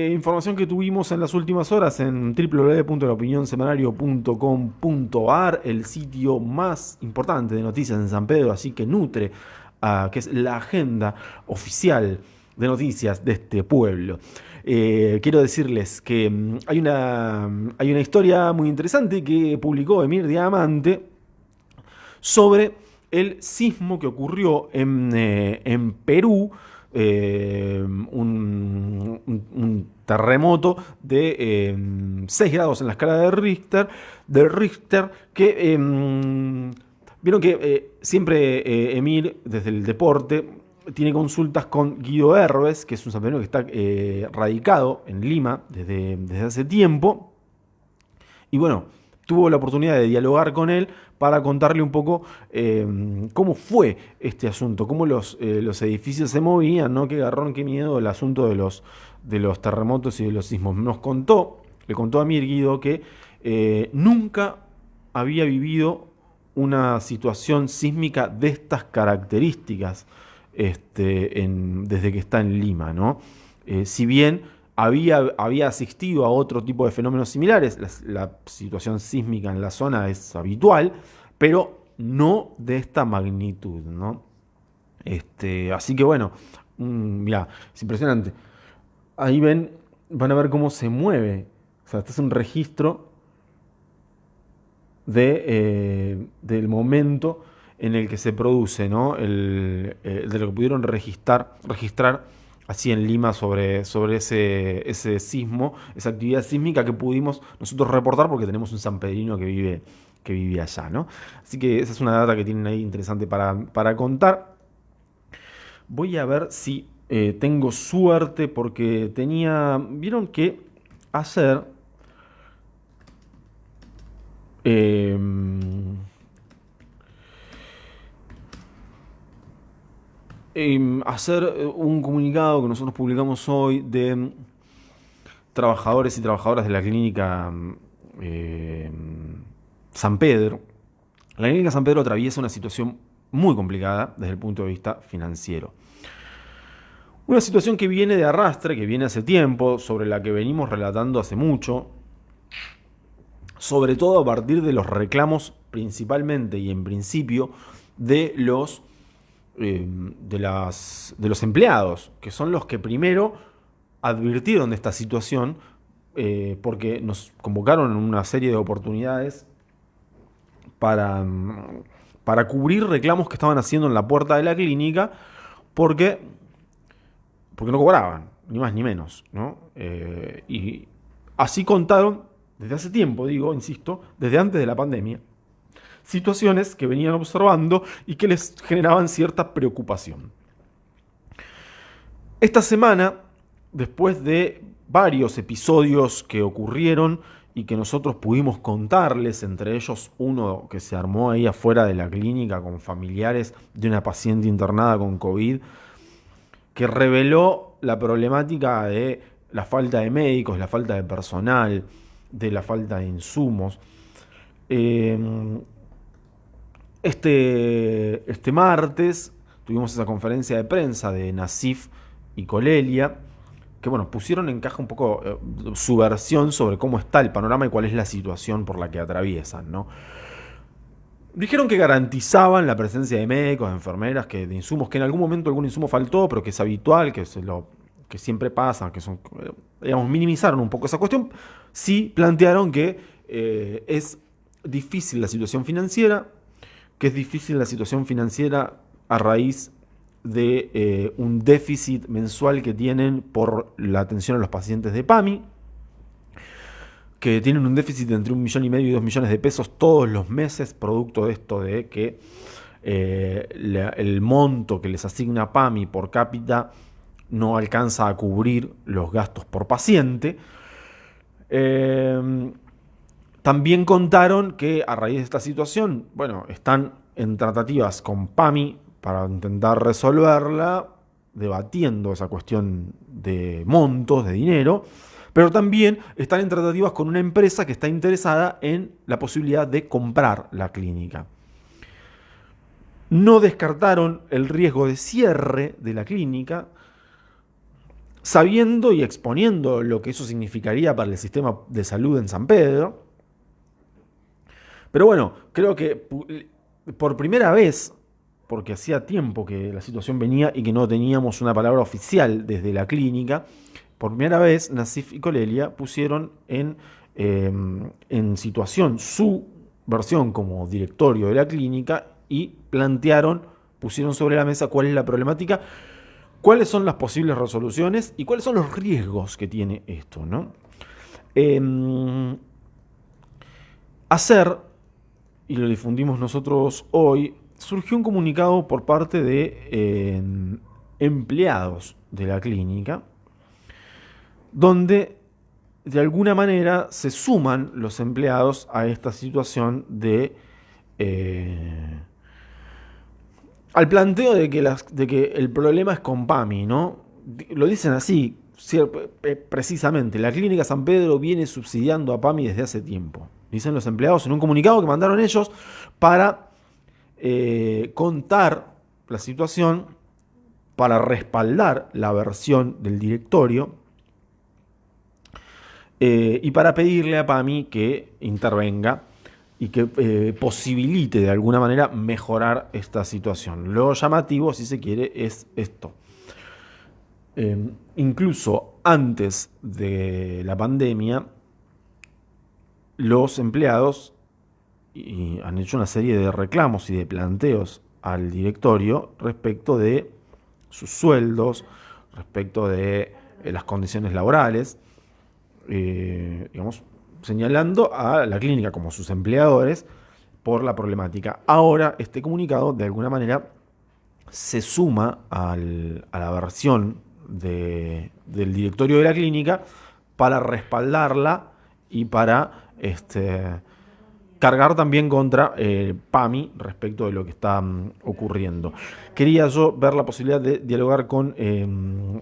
información que tuvimos en las últimas horas en www.elopinionsemanario.com.ar, el sitio más importante de noticias en San Pedro, así que nutre que es la agenda oficial de noticias de este pueblo. Quiero decirles que hay una historia muy interesante que publicó Emir Diamante sobre el sismo que ocurrió en Perú, un terremoto de 6 grados en la escala de Richter que vieron que siempre Emir, desde el deporte, tiene consultas con Guido Herbes, que es un sanpedrano que está radicado en Lima desde hace tiempo. Y bueno, tuvo la oportunidad de dialogar con él para contarle un poco cómo fue este asunto, cómo los edificios se movían, ¿no? Qué garrón, qué miedo el asunto de los terremotos y de los sismos. Le contó a Mir Guido que nunca había vivido una situación sísmica de estas características desde que está en Lima, ¿no? Si bien había asistido a otro tipo de fenómenos similares, la situación sísmica en la zona es habitual, pero no de esta magnitud, ¿no? Así que bueno, mirá, es impresionante. Ahí van a ver cómo se mueve. O sea, este es un registro del momento en el que se produce, ¿no? De lo que pudieron registrar así en Lima sobre ese sismo, esa actividad sísmica que pudimos nosotros reportar porque tenemos un sanpedrino que vive allá, ¿no? Así que esa es una data que tienen ahí interesante para contar. Voy a ver si tengo suerte porque vieron que ayer hacer un comunicado que nosotros publicamos hoy de trabajadores y trabajadoras de la clínica San Pedro. La clínica San Pedro atraviesa una situación muy complicada desde el punto de vista financiero. Una situación que viene de arrastre, que viene hace tiempo, sobre la que venimos relatando hace mucho, sobre todo a partir de los reclamos principalmente y en principio de los empleados, que son los que primero advirtieron de esta situación porque nos convocaron en una serie de oportunidades para cubrir reclamos que estaban haciendo en la puerta de la clínica porque no cobraban, ni más ni menos, ¿no? Y así contaron desde hace tiempo, insisto, desde antes de la pandemia, situaciones que venían observando y que les generaban cierta preocupación. Esta semana, después de varios episodios que ocurrieron y que nosotros pudimos contarles, entre ellos uno que se armó ahí afuera de la clínica con familiares de una paciente internada con COVID, que reveló la problemática de la falta de médicos, la falta de personal, de la falta de insumos. Este martes tuvimos esa conferencia de prensa de Nasif y Colelia, que bueno, pusieron en caja un poco su versión sobre cómo está el panorama y cuál es la situación por la que atraviesan, ¿no? Dijeron que garantizaban la presencia de médicos, de enfermeras, de insumos, que en algún momento algún insumo faltó, pero que es habitual, que siempre pasa, que son, minimizaron un poco esa cuestión. Sí plantearon que es difícil la situación financiera, a raíz de un déficit mensual que tienen por la atención a los pacientes de PAMI, que tienen un déficit de entre 1,5 millones y 2 millones de pesos todos los meses, producto de esto de que el monto que les asigna PAMI por cápita no alcanza a cubrir los gastos por paciente. También contaron que a raíz de esta situación, bueno, están en tratativas con PAMI para intentar resolverla, debatiendo esa cuestión de montos, de dinero, pero también están en tratativas con una empresa que está interesada en la posibilidad de comprar la clínica. No descartaron el riesgo de cierre de la clínica, sabiendo y exponiendo lo que eso significaría para el sistema de salud en San Pedro. Pero bueno, creo que por primera vez, porque hacía tiempo que la situación venía y que no teníamos una palabra oficial desde la clínica, por primera vez Nassif y Colelia pusieron en situación su versión como directorio de la clínica y pusieron sobre la mesa cuál es la problemática, cuáles son las posibles resoluciones y cuáles son los riesgos que tiene esto, ¿no? Y lo difundimos nosotros hoy, surgió un comunicado por parte de empleados de la clínica, donde de alguna manera se suman los empleados a esta situación al planteo de que el problema es con PAMI, ¿no? Lo dicen así, precisamente, la clínica San Pedro viene subsidiando a PAMI desde hace tiempo. Dicen los empleados en un comunicado que mandaron ellos para contar la situación, para respaldar la versión del directorio y para pedirle a PAMI que intervenga y que posibilite de alguna manera mejorar esta situación. Lo llamativo, si se quiere, es esto. Incluso antes de la pandemia, los empleados han hecho una serie de reclamos y de planteos al directorio respecto de sus sueldos, respecto de las condiciones laborales, digamos, señalando a la clínica como sus empleadores por la problemática. Ahora este comunicado de alguna manera se suma a la versión del directorio de la clínica para respaldarla y para cargar también contra PAMI respecto de lo que está ocurriendo. Quería yo ver la posibilidad de dialogar con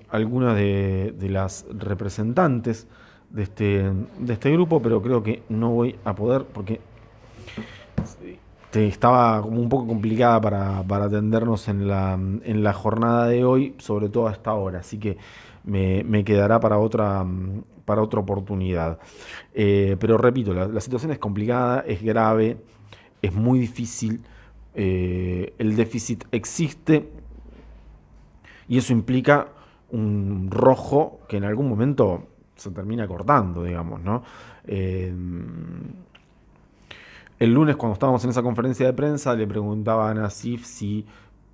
algunas de las representantes de este grupo, pero creo que no voy a poder porque estaba como un poco complicada para atendernos en la jornada de hoy, sobre todo a esta hora, así que me quedará para otra oportunidad. Pero repito, la situación es complicada, es grave, es muy difícil, el déficit existe y eso implica un rojo que en algún momento se termina cortando, digamos, ¿no? El lunes, cuando estábamos en esa conferencia de prensa, le preguntaba a Nassif si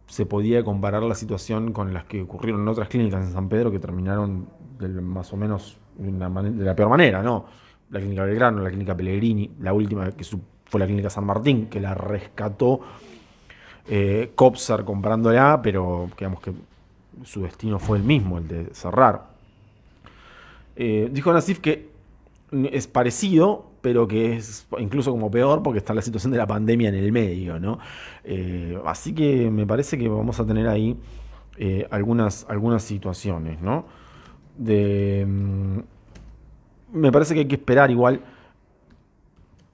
se podía comparar la situación con las que ocurrieron en otras clínicas en San Pedro que terminaron más o menos de la peor manera, ¿no? La clínica Belgrano, la clínica Pellegrini, la última que fue la clínica San Martín, que la rescató Copsar comprándola, pero digamos que su destino fue el mismo, el de cerrar. Dijo Nassif que es parecido, pero que es incluso como peor porque está la situación de la pandemia en el medio, ¿no? Así que me parece que vamos a tener ahí algunas situaciones, ¿no? Me parece que hay que esperar igual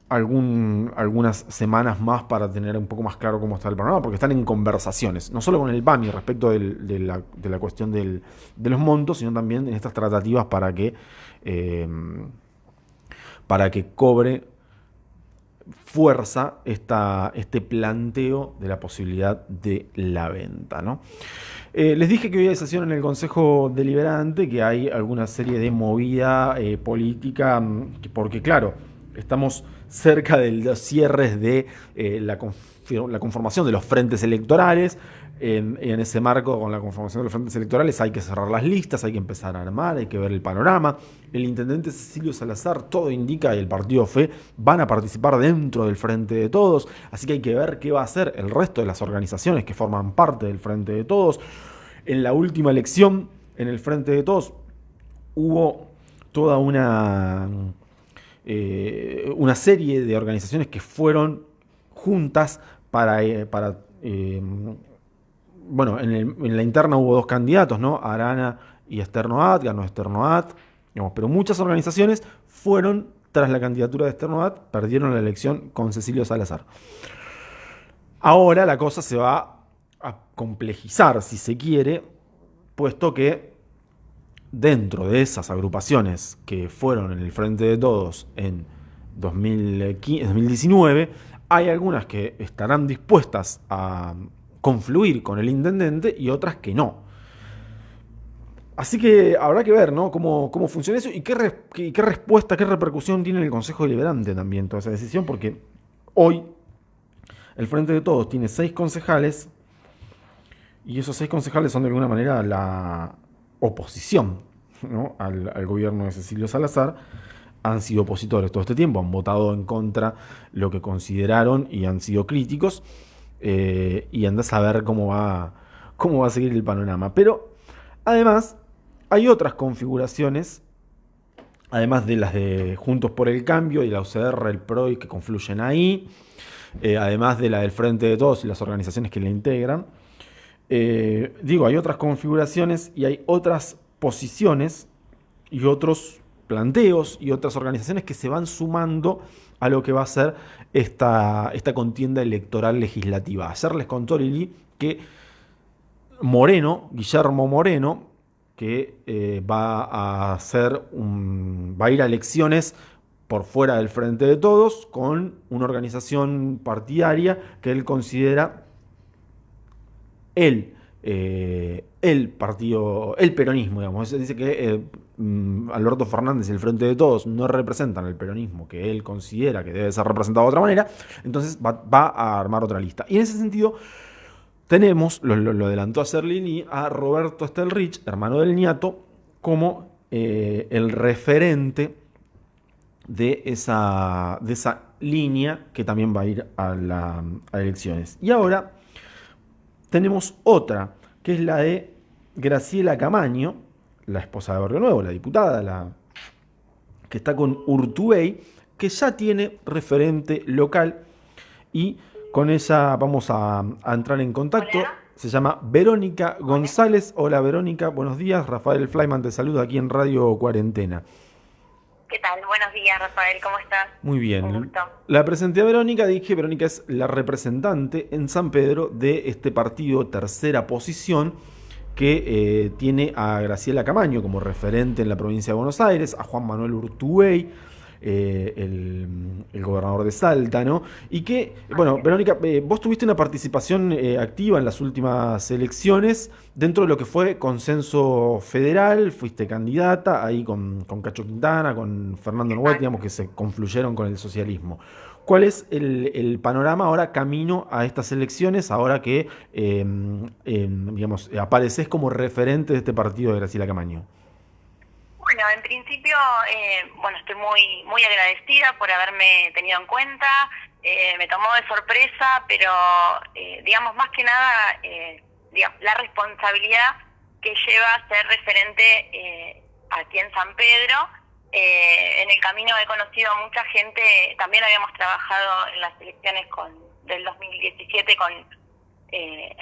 algunas semanas más para tener un poco más claro cómo está el panorama, porque están en conversaciones, no solo con el PAMI respecto de la cuestión de los montos, sino también en estas tratativas para que cobre fuerza este planteo de la posibilidad de la venta, ¿no? Les dije que hoy hay sesión en el Consejo Deliberante, que hay alguna serie de movida política, porque claro, estamos cerca de los cierres de la conformación de los frentes electorales. En ese marco, con la conformación de los frentes electorales, hay que cerrar las listas, hay que empezar a armar, hay que ver el panorama. El intendente Cecilio Salazar, todo indica, y el partido FE van a participar dentro del Frente de Todos, así que hay que ver qué va a hacer el resto de las organizaciones que forman parte del Frente de Todos. En la última elección, en el Frente de Todos hubo toda una serie de organizaciones que fueron juntas bueno, en la interna hubo dos candidatos, ¿no? Arana y Esther Noat, ganó Esther Noat, digamos, pero muchas organizaciones fueron tras la candidatura de Esther Noat, perdieron la elección con Cecilio Salazar. Ahora la cosa se va a complejizar, si se quiere, puesto que dentro de esas agrupaciones que fueron en el Frente de Todos en 2019, hay algunas que estarán dispuestas a confluir con el intendente y otras que no. Así que habrá que ver, ¿no? cómo funciona eso y qué respuesta, qué repercusión tiene el Consejo Deliberante también toda esa decisión, porque hoy el Frente de Todos tiene 6 concejales y esos 6 concejales son de alguna manera la oposición, ¿no? al gobierno de Cecilio Salazar. Han sido opositores todo este tiempo, han votado en contra lo que consideraron y han sido críticos, y anda a saber cómo va a seguir el panorama. Pero además hay otras configuraciones, además de las de Juntos por el Cambio y la UCR, el PROY, que confluyen ahí, además de la del Frente de Todos y las organizaciones que la integran. Hay otras configuraciones y hay otras posiciones y otros planteos y otras organizaciones que se van sumando a lo que va a ser esta contienda electoral legislativa. Ayer les contó Lili que Guillermo Moreno, que va a ir a elecciones por fuera del Frente de Todos con una organización partidaria que él considera el peronismo, digamos. Dice que Alberto Fernández y el Frente de Todos no representan el peronismo que él considera que debe ser representado de otra manera, entonces va a armar otra lista. Y en ese sentido tenemos, lo adelantó ayer Lili, a Roberto Estelrich, hermano del Niato, como el referente de esa línea que también va a ir a elecciones. Y ahora tenemos otra, que es la de Graciela Camaño, la esposa de Barrio Nuevo, la diputada, que está con Urtubey, que ya tiene referente local, y con ella vamos a entrar en contacto. Hola. Se llama Verónica González. Hola Verónica, buenos días. Rafael Flyman te saluda aquí en Radio Cuarentena. ¿Qué tal? Buenos días, Rafael, ¿cómo estás? Muy bien. Un gusto. La presenté a Verónica, Verónica es la representante en San Pedro de este partido Tercera Posición, que tiene a Graciela Camaño como referente en la provincia de Buenos Aires, a Juan Manuel Urtubey, el gobernador de Salta, ¿no? Y que, bueno, Verónica, vos tuviste una participación activa en las últimas elecciones dentro de lo que fue consenso federal, fuiste candidata ahí con Cacho Quintana, con Fernando Noboa, digamos, que se confluyeron con el socialismo. ¿Cuál es el panorama ahora camino a estas elecciones, ahora que apareces como referente de este partido de Graciela Camaño? Bueno, en principio, estoy muy agradecida por haberme tenido en cuenta. Me tomó de sorpresa, pero más que nada, la responsabilidad que lleva ser referente aquí en San Pedro. En el camino he conocido a mucha gente, también habíamos trabajado en las elecciones del 2017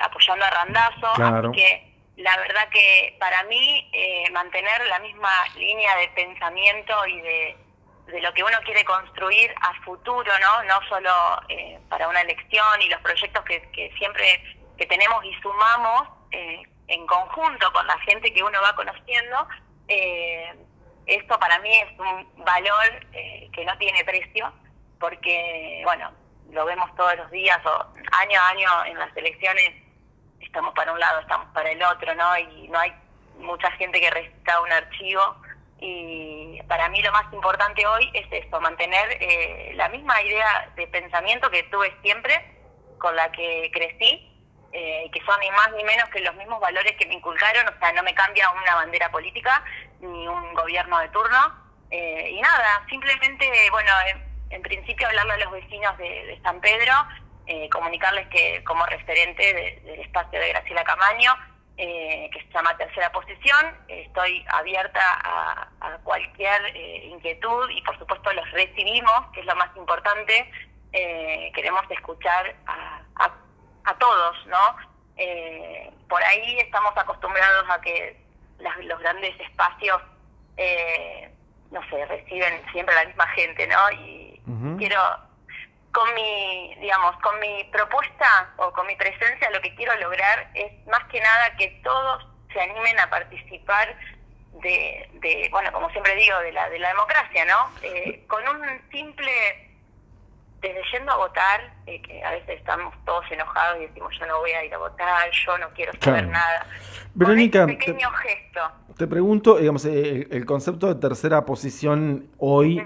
apoyando a Randazzo, claro. Así que la verdad que para mí mantener la misma línea de pensamiento y de lo que uno quiere construir a futuro, no solo para una elección y los proyectos que siempre que tenemos y sumamos en conjunto con la gente que uno va conociendo, esto para mí es un valor que no tiene precio, porque lo vemos todos los días o año a año en las elecciones. Estamos para un lado, estamos para el otro, ¿no? Y no hay mucha gente que resista un archivo. Y para mí lo más importante hoy es esto, mantener la misma idea de pensamiento que tuve siempre, con la que crecí, que son ni más ni menos que los mismos valores que me inculcaron. O sea, no me cambia una bandera política ni un gobierno de turno. Y nada, simplemente, en principio hablarle a los vecinos de San Pedro, comunicarles que como referente del espacio de Graciela Camaño, que se llama Tercera Posición. Estoy abierta a cualquier inquietud y por supuesto los recibimos, que es lo más importante. Queremos escuchar a todos, ¿no? Por ahí estamos acostumbrados a que los grandes espacios, no sé, reciben siempre a la misma gente, ¿no? Y quiero, con mi propuesta o con mi presencia, lo que quiero lograr es más que nada que todos se animen a participar de bueno, como siempre digo, de la democracia, ¿no? Con un simple, desde yendo a votar, que a veces estamos todos enojados y decimos yo no voy a ir a votar, yo no quiero saber nada. Verónica, con ese pequeño gesto. Te pregunto, digamos, el concepto de tercera posición hoy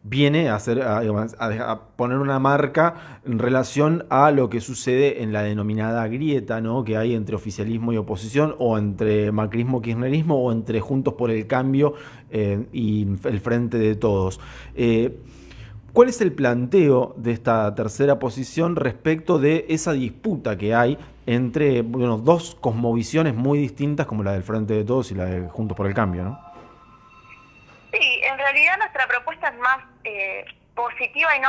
viene a poner una marca en relación a lo que sucede en la denominada grieta, ¿no?, que hay entre oficialismo y oposición, o entre macrismo, kirchnerismo, o entre Juntos por el Cambio y el Frente de Todos. ¿Cuál es el planteo de esta tercera posición respecto de esa disputa que hay entre dos cosmovisiones muy distintas, como la del Frente de Todos y la de Juntos por el Cambio, ¿no? Sí, en realidad nuestra propuesta es más positiva y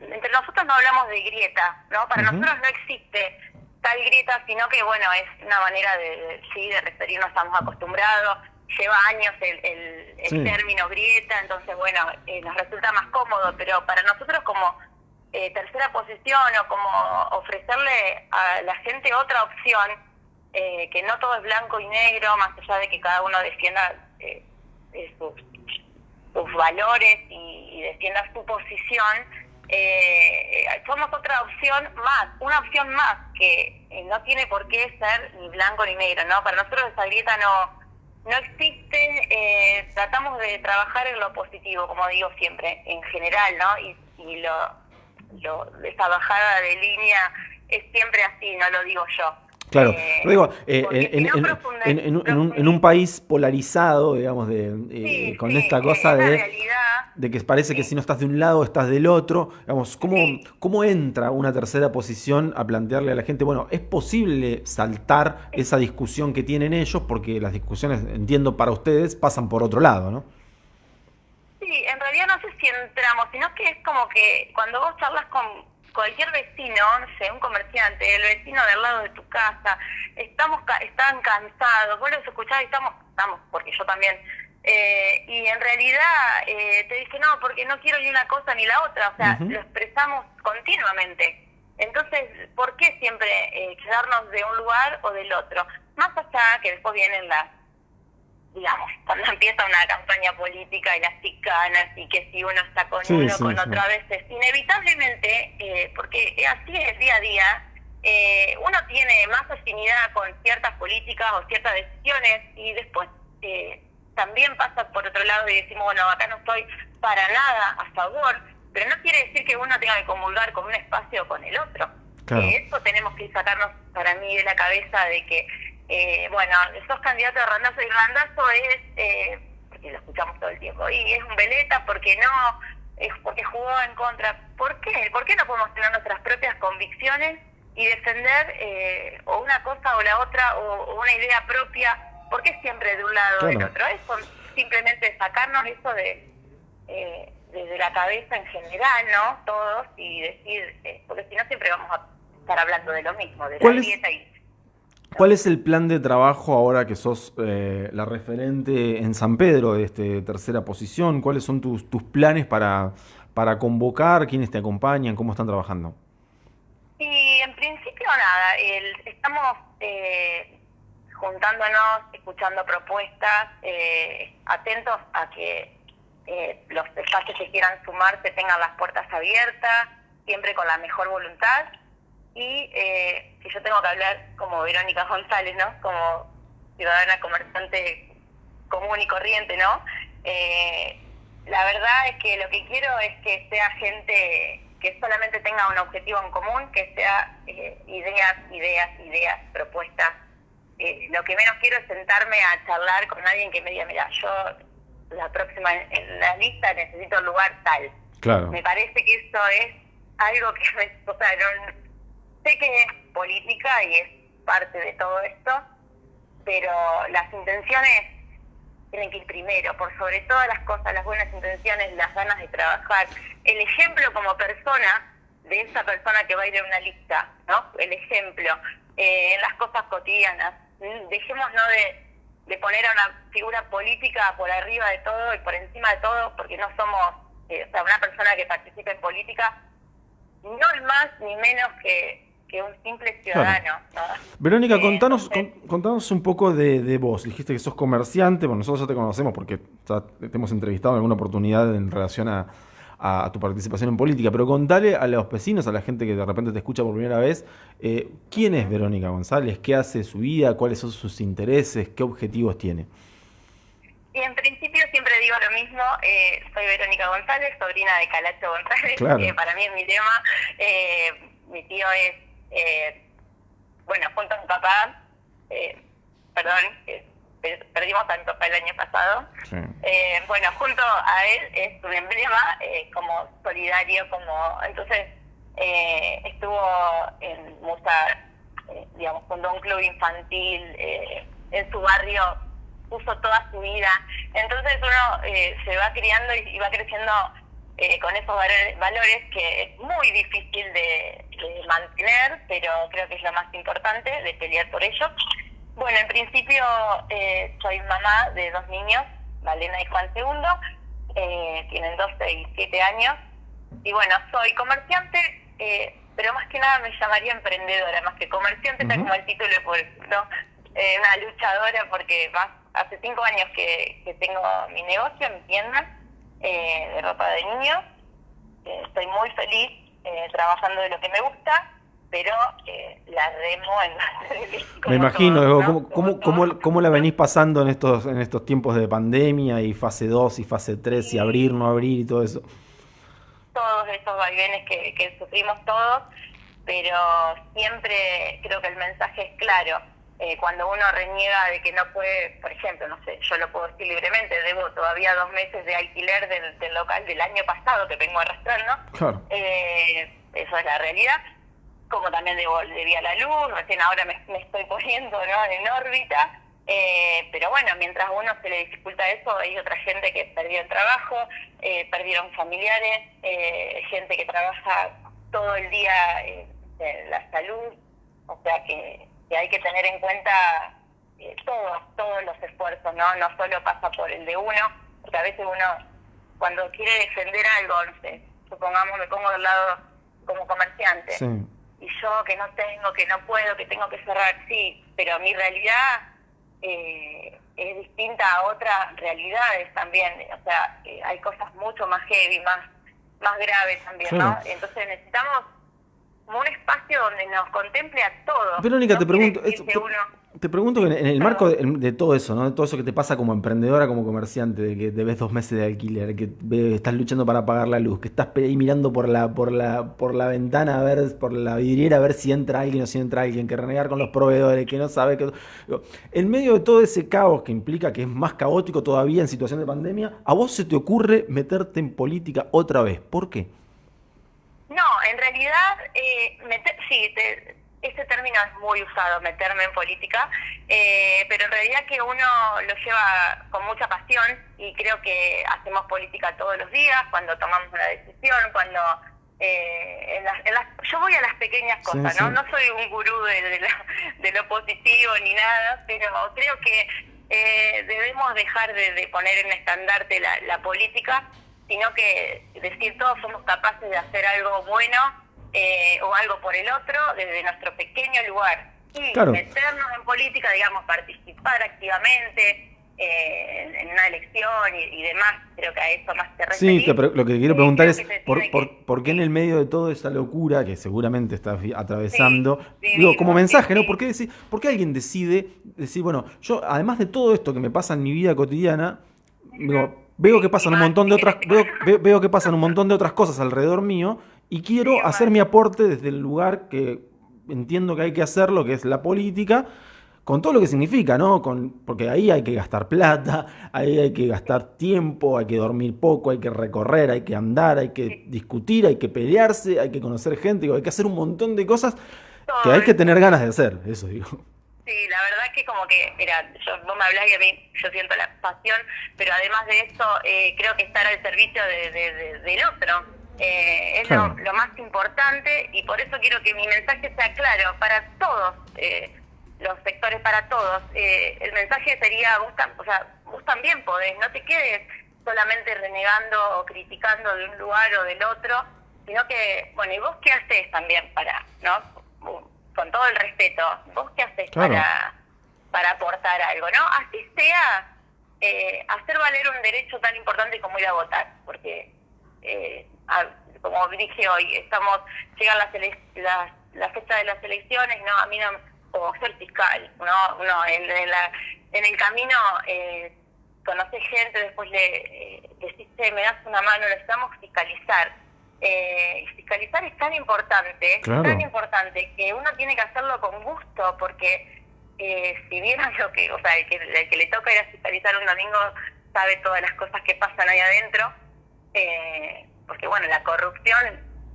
entre nosotros no hablamos de grieta, ¿no? Para nosotros no existe tal grieta, sino que, bueno, es una manera de referirnos, estamos acostumbrados. Lleva años el término grieta, entonces, bueno, nos resulta más cómodo, pero para nosotros como tercera posición o como ofrecerle a la gente otra opción, que no todo es blanco y negro, más allá de que cada uno defienda sus valores y defienda su posición, somos otra opción más, una opción más que no tiene por qué ser ni blanco ni negro, ¿no? Para nosotros esa grieta no existe. Tratamos de trabajar en lo positivo, como digo siempre, en general, ¿no? Y esa bajada de línea es siempre así, no lo digo yo. Claro, digo, en un país polarizado, digamos, con esta cosa de que parece que si no estás de un lado, estás del otro, digamos, ¿cómo entra una tercera posición a plantearle a la gente, bueno, es posible saltar esa discusión que tienen ellos, porque las discusiones, entiendo, para ustedes pasan por otro lado, ¿no? Sí, en realidad no sé si entramos, sino que es como que cuando vos charlas con cualquier vecino, no sé, un comerciante, el vecino del lado de tu casa, están cansados, vos los escuchás y estamos, porque yo también, y en realidad te dije, no, porque no quiero ni una cosa ni la otra, o sea, lo expresamos continuamente. Entonces, ¿por qué siempre quedarnos de un lugar o del otro? Más allá que después vienen digamos, cuando empieza una campaña política y las picanas y que si uno está con uno, con otro, a veces, inevitablemente, porque así es día a día, uno tiene más afinidad con ciertas políticas o ciertas decisiones y después también pasa por otro lado y decimos, bueno, acá no estoy para nada a favor, pero no quiere decir que uno tenga que comulgar con un espacio o con el otro. Claro. Eso tenemos que sacarnos, para mí, de la cabeza de que bueno, sos candidato de Randazzo y Randazzo es, porque lo escuchamos todo el tiempo, y es un veleta porque no, es porque jugó en contra. ¿Por qué? ¿Por qué no podemos tener nuestras propias convicciones y defender o una cosa o la otra o una idea propia? ¿Por qué siempre de un lado o del otro? Es simplemente sacarnos eso desde la cabeza en general, ¿no? Todos, y decir, porque si no siempre vamos a estar hablando de lo mismo, de la dieta y... ¿Cuál es el plan de trabajo ahora que sos la referente en San Pedro de tercera posición? ¿Cuáles son tus planes para convocar? ¿Quiénes te acompañan? ¿Cómo están trabajando? Sí, en principio nada. Estamos juntándonos, escuchando propuestas, atentos a que los espacios que quieran sumarse tengan las puertas abiertas, siempre con la mejor voluntad. Y que yo tengo que hablar como Verónica González, ¿no? Como ciudadana comerciante común y corriente, ¿no? La verdad es que lo que quiero es que sea gente que solamente tenga un objetivo en común, que sea ideas, propuestas. Lo que menos quiero es sentarme a charlar con alguien que me diga, mira, yo la próxima en la lista necesito un lugar tal. Claro. Me parece que eso es algo que, o sea, no... Sé que es política y es parte de todo esto, pero las intenciones tienen que ir primero, por sobre todas las cosas, las buenas intenciones, las ganas de trabajar, el ejemplo como persona de esa persona que va a ir en una lista, ¿no? El ejemplo en las cosas cotidianas. Dejémonos de poner a una figura política por arriba de todo y por encima de todo, porque no somos, o sea, una persona que participa en política no es más ni menos que un simple ciudadano. Claro. ¿No? Verónica, contanos un poco de vos. Dijiste que sos comerciante, bueno, nosotros ya te conocemos porque ya te hemos entrevistado en alguna oportunidad en relación a tu participación en política, pero contale a los vecinos, a la gente que de repente te escucha por primera vez, ¿quién es Verónica González? ¿Qué hace su vida? ¿Cuáles son sus intereses? ¿Qué objetivos tiene? Y en principio siempre digo lo mismo, soy Verónica González, sobrina de Calacho González, claro. Para mí es mi tema. Mi tío es, junto a mi papá, perdimos a mi papá el año pasado. Sí. Junto a él es un emblema como solidario, entonces estuvo en mucha, fundó un club infantil en su barrio, puso toda su vida. Entonces uno se va criando y va creciendo con esos valores que es muy difícil de mantener, pero creo que es lo más importante, de pelear por ellos. Bueno, en principio soy mamá de 2 niños, Malena y Juan II, tienen 12 y 7 años, y bueno, soy comerciante, pero más que nada me llamaría emprendedora, más que comerciante, está como el título, ¿no? Una luchadora, porque hace 5 años que tengo mi negocio, mi tienda de ropa de niños. Estoy muy feliz trabajando de lo que me gusta, pero la remo en... Me imagino, ¿no? ¿Cómo la venís pasando en estos tiempos de pandemia y fase 2 y fase 3 y abrir, no abrir y todo eso? Todos esos vaivenes que sufrimos todos, pero siempre creo que el mensaje es claro. Cuando uno reniega de que no puede, por ejemplo, no sé, yo lo puedo decir libremente, debo todavía 2 meses de alquiler del local del año pasado que vengo arrastrando. Claro. Eso es la realidad. Como también debía la luz, recién ahora me estoy poniendo, ¿no?, en órbita. Pero bueno, mientras a uno se le dificulta eso, hay otra gente que perdió el trabajo, perdieron familiares, gente que trabaja todo el día en la salud, o sea que hay que tener en cuenta todos los esfuerzos, ¿no? No solo pasa por el de uno, porque a veces uno, cuando quiere defender algo, no sé, supongamos me pongo del lado como comerciante, sí, y yo que no tengo, que no puedo, que tengo que cerrar, sí, pero mi realidad es distinta a otras realidades también, o sea, hay cosas mucho más heavy, más graves también, claro, ¿no? Entonces necesitamos como un espacio donde nos contemple a todos. Verónica, no te pregunto que en el marco de todo eso, ¿no? De todo eso que te pasa como emprendedora, como comerciante, de que debes 2 meses de alquiler, que estás luchando para pagar la luz, que estás ahí mirando por la ventana, a ver, por la vidriera, a ver si entra alguien o si entra alguien, que renegar con los proveedores, que no sabe que... En medio de todo ese caos que implica que es más caótico todavía en situación de pandemia, ¿a vos se te ocurre meterte en política otra vez? ¿Por qué? No, en realidad, ese término es muy usado, meterme en política, pero en realidad que uno lo lleva con mucha pasión y creo que hacemos política todos los días, cuando tomamos una decisión, cuando yo voy a las pequeñas cosas, sí, ¿no? Sí. No soy un gurú de lo positivo ni nada, pero creo que debemos dejar de poner en estandarte la política, sino que decir todos somos capaces de hacer algo bueno o algo por el otro desde nuestro pequeño lugar. Y claro, meternos en política, digamos, participar activamente en una elección y demás, creo que a eso más te referís. Sí, pero lo que quiero preguntar es, ¿por qué en el medio de toda esa locura que seguramente estás atravesando, como mensaje, ¿no? ¿Por qué alguien decide decir, bueno, yo además de todo esto que me pasa en mi vida cotidiana, veo que pasan un montón de otras veo que pasan un montón de otras cosas alrededor mío y quiero hacer mi aporte desde el lugar que entiendo que hay que hacerlo, que es la política, con todo lo que significa, ¿no? Porque ahí hay que gastar plata, ahí hay que gastar tiempo, hay que dormir poco, hay que recorrer, hay que andar, hay que discutir, hay que pelearse, hay que conocer gente, hay que hacer un montón de cosas. que hay que tener ganas de hacer, eso digo. Sí, la verdad que como que, mira, vos me hablás y a mí yo siento la pasión, pero además de eso creo que estar al servicio del otro es Claro. lo más importante, y por eso quiero que mi mensaje sea claro para todos, los sectores, para todos. El mensaje sería, vos también podés, no te quedes solamente renegando o criticando de un lugar o del otro, sino que, bueno, ¿y vos qué haces también ¿no? Con todo el respeto, ¿vos qué haces Claro. para aportar algo, no? Así sea, hacer valer un derecho tan importante como ir a votar, porque, como dije hoy, llegan la fecha de las elecciones, no, a mí no, como ser fiscal, no, en el camino conocés gente, después le decís, me das una mano, necesitamos fiscalizar. Fiscalizar es tan importante, Claro. que uno tiene que hacerlo con gusto, porque si vieran lo que, el que le toca ir a fiscalizar un domingo sabe todas las cosas que pasan ahí adentro, porque bueno, la corrupción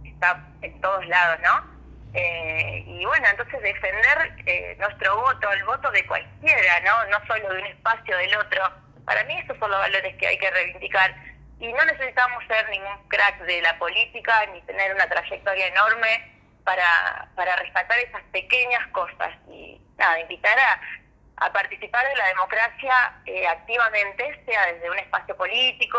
está en todos lados, ¿no? Y bueno, entonces defender nuestro voto, el voto de cualquiera, no solo de un espacio del otro, para mí esos son los valores que hay que reivindicar. Y no necesitamos ser ningún crack de la política, ni tener una trayectoria enorme para rescatar esas pequeñas cosas. Y nada, invitar a participar de la democracia activamente, sea desde un espacio político,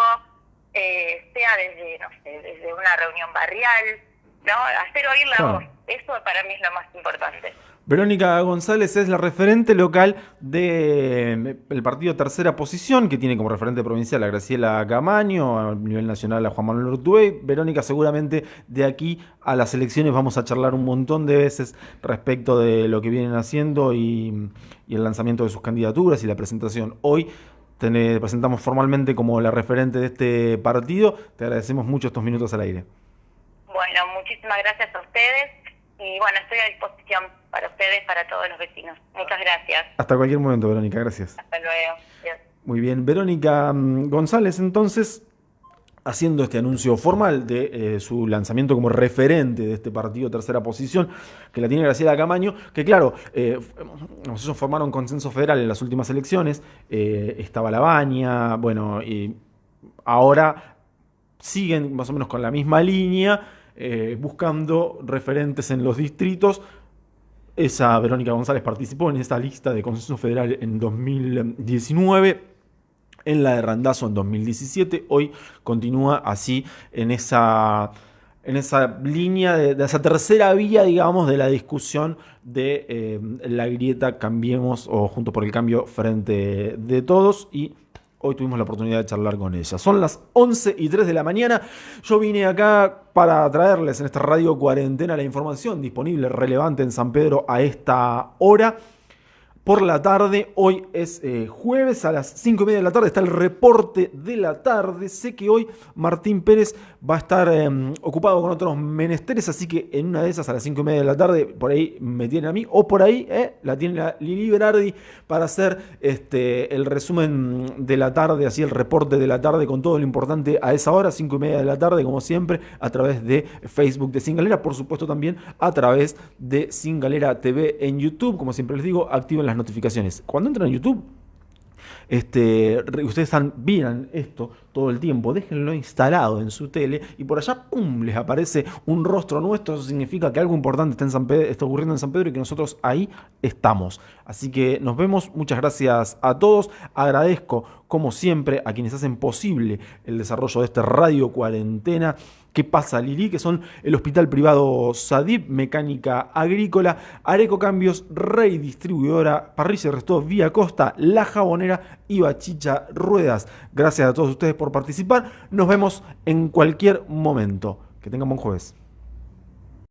sea desde una reunión barrial, ¿no? Hacer oír la voz. Eso para mí es lo más importante. Verónica González es la referente local del partido Tercera Posición, que tiene como referente provincial a Graciela Camaño, a nivel nacional a Juan Manuel Urtubey. Verónica, seguramente de aquí a las elecciones vamos a charlar un montón de veces respecto de lo que vienen haciendo y el lanzamiento de sus candidaturas y la presentación. Hoy te presentamos formalmente como la referente de este partido. Te agradecemos mucho estos minutos al aire. Bueno, muchísimas gracias a ustedes. Y bueno, estoy a disposición para ustedes, para todos los vecinos. Muchas gracias. Hasta cualquier momento, Verónica. Gracias. Hasta luego. Adiós. Muy bien. Verónica González, entonces, haciendo este anuncio formal de su lanzamiento como referente de este partido Tercera Posición, que la tiene Graciela Camaño, que claro, ellos formaron consenso federal en las últimas elecciones, estaba La Baña, bueno, y ahora siguen más o menos con la misma línea, buscando referentes en los distritos. Esa Verónica González participó en esta lista de Consenso Federal en 2019, en la de Randazzo en 2017. Hoy continúa así en esa línea de esa tercera vía, digamos, de la discusión de la grieta Cambiemos o Juntos por el Cambio Frente de Todos, y hoy tuvimos la oportunidad de charlar con ella. Son las 11:03 de la mañana. Yo vine acá para traerles en esta radio cuarentena la información disponible, relevante en San Pedro a esta hora. Por la tarde, hoy es jueves, a las 5:30 de la tarde está el reporte de la tarde. Sé que hoy Martín Pérez va a estar ocupado con otros menesteres, así que en una de esas, a las 5:30 de la tarde, por ahí me tienen a mí, o por ahí la tiene la Lili Berardi para hacer el resumen de la tarde, así el reporte de la tarde con todo lo importante a esa hora, 5:30 de la tarde, como siempre, a través de Facebook de Sin Galera, por supuesto también a través de Sin Galera TV en YouTube. Como siempre les digo, activen las notificaciones. Cuando entran a YouTube, ustedes miran esto todo el tiempo, déjenlo instalado en su tele y por allá, ¡pum!, les aparece un rostro nuestro. Eso significa que algo importante está ocurriendo en San Pedro y que nosotros ahí estamos. Así que nos vemos, muchas gracias a todos. Agradezco, como siempre, a quienes hacen posible el desarrollo de este Radio Cuarentena. ¿Qué pasa, Lili? Que son el Hospital Privado Sadip, Mecánica Agrícola, Areco Cambios, Rey Distribuidora, Parrilla y Resto Vía Costa, La Jabonera y Bachicha Ruedas. Gracias a todos ustedes por participar. Nos vemos en cualquier momento. Que tengan buen jueves.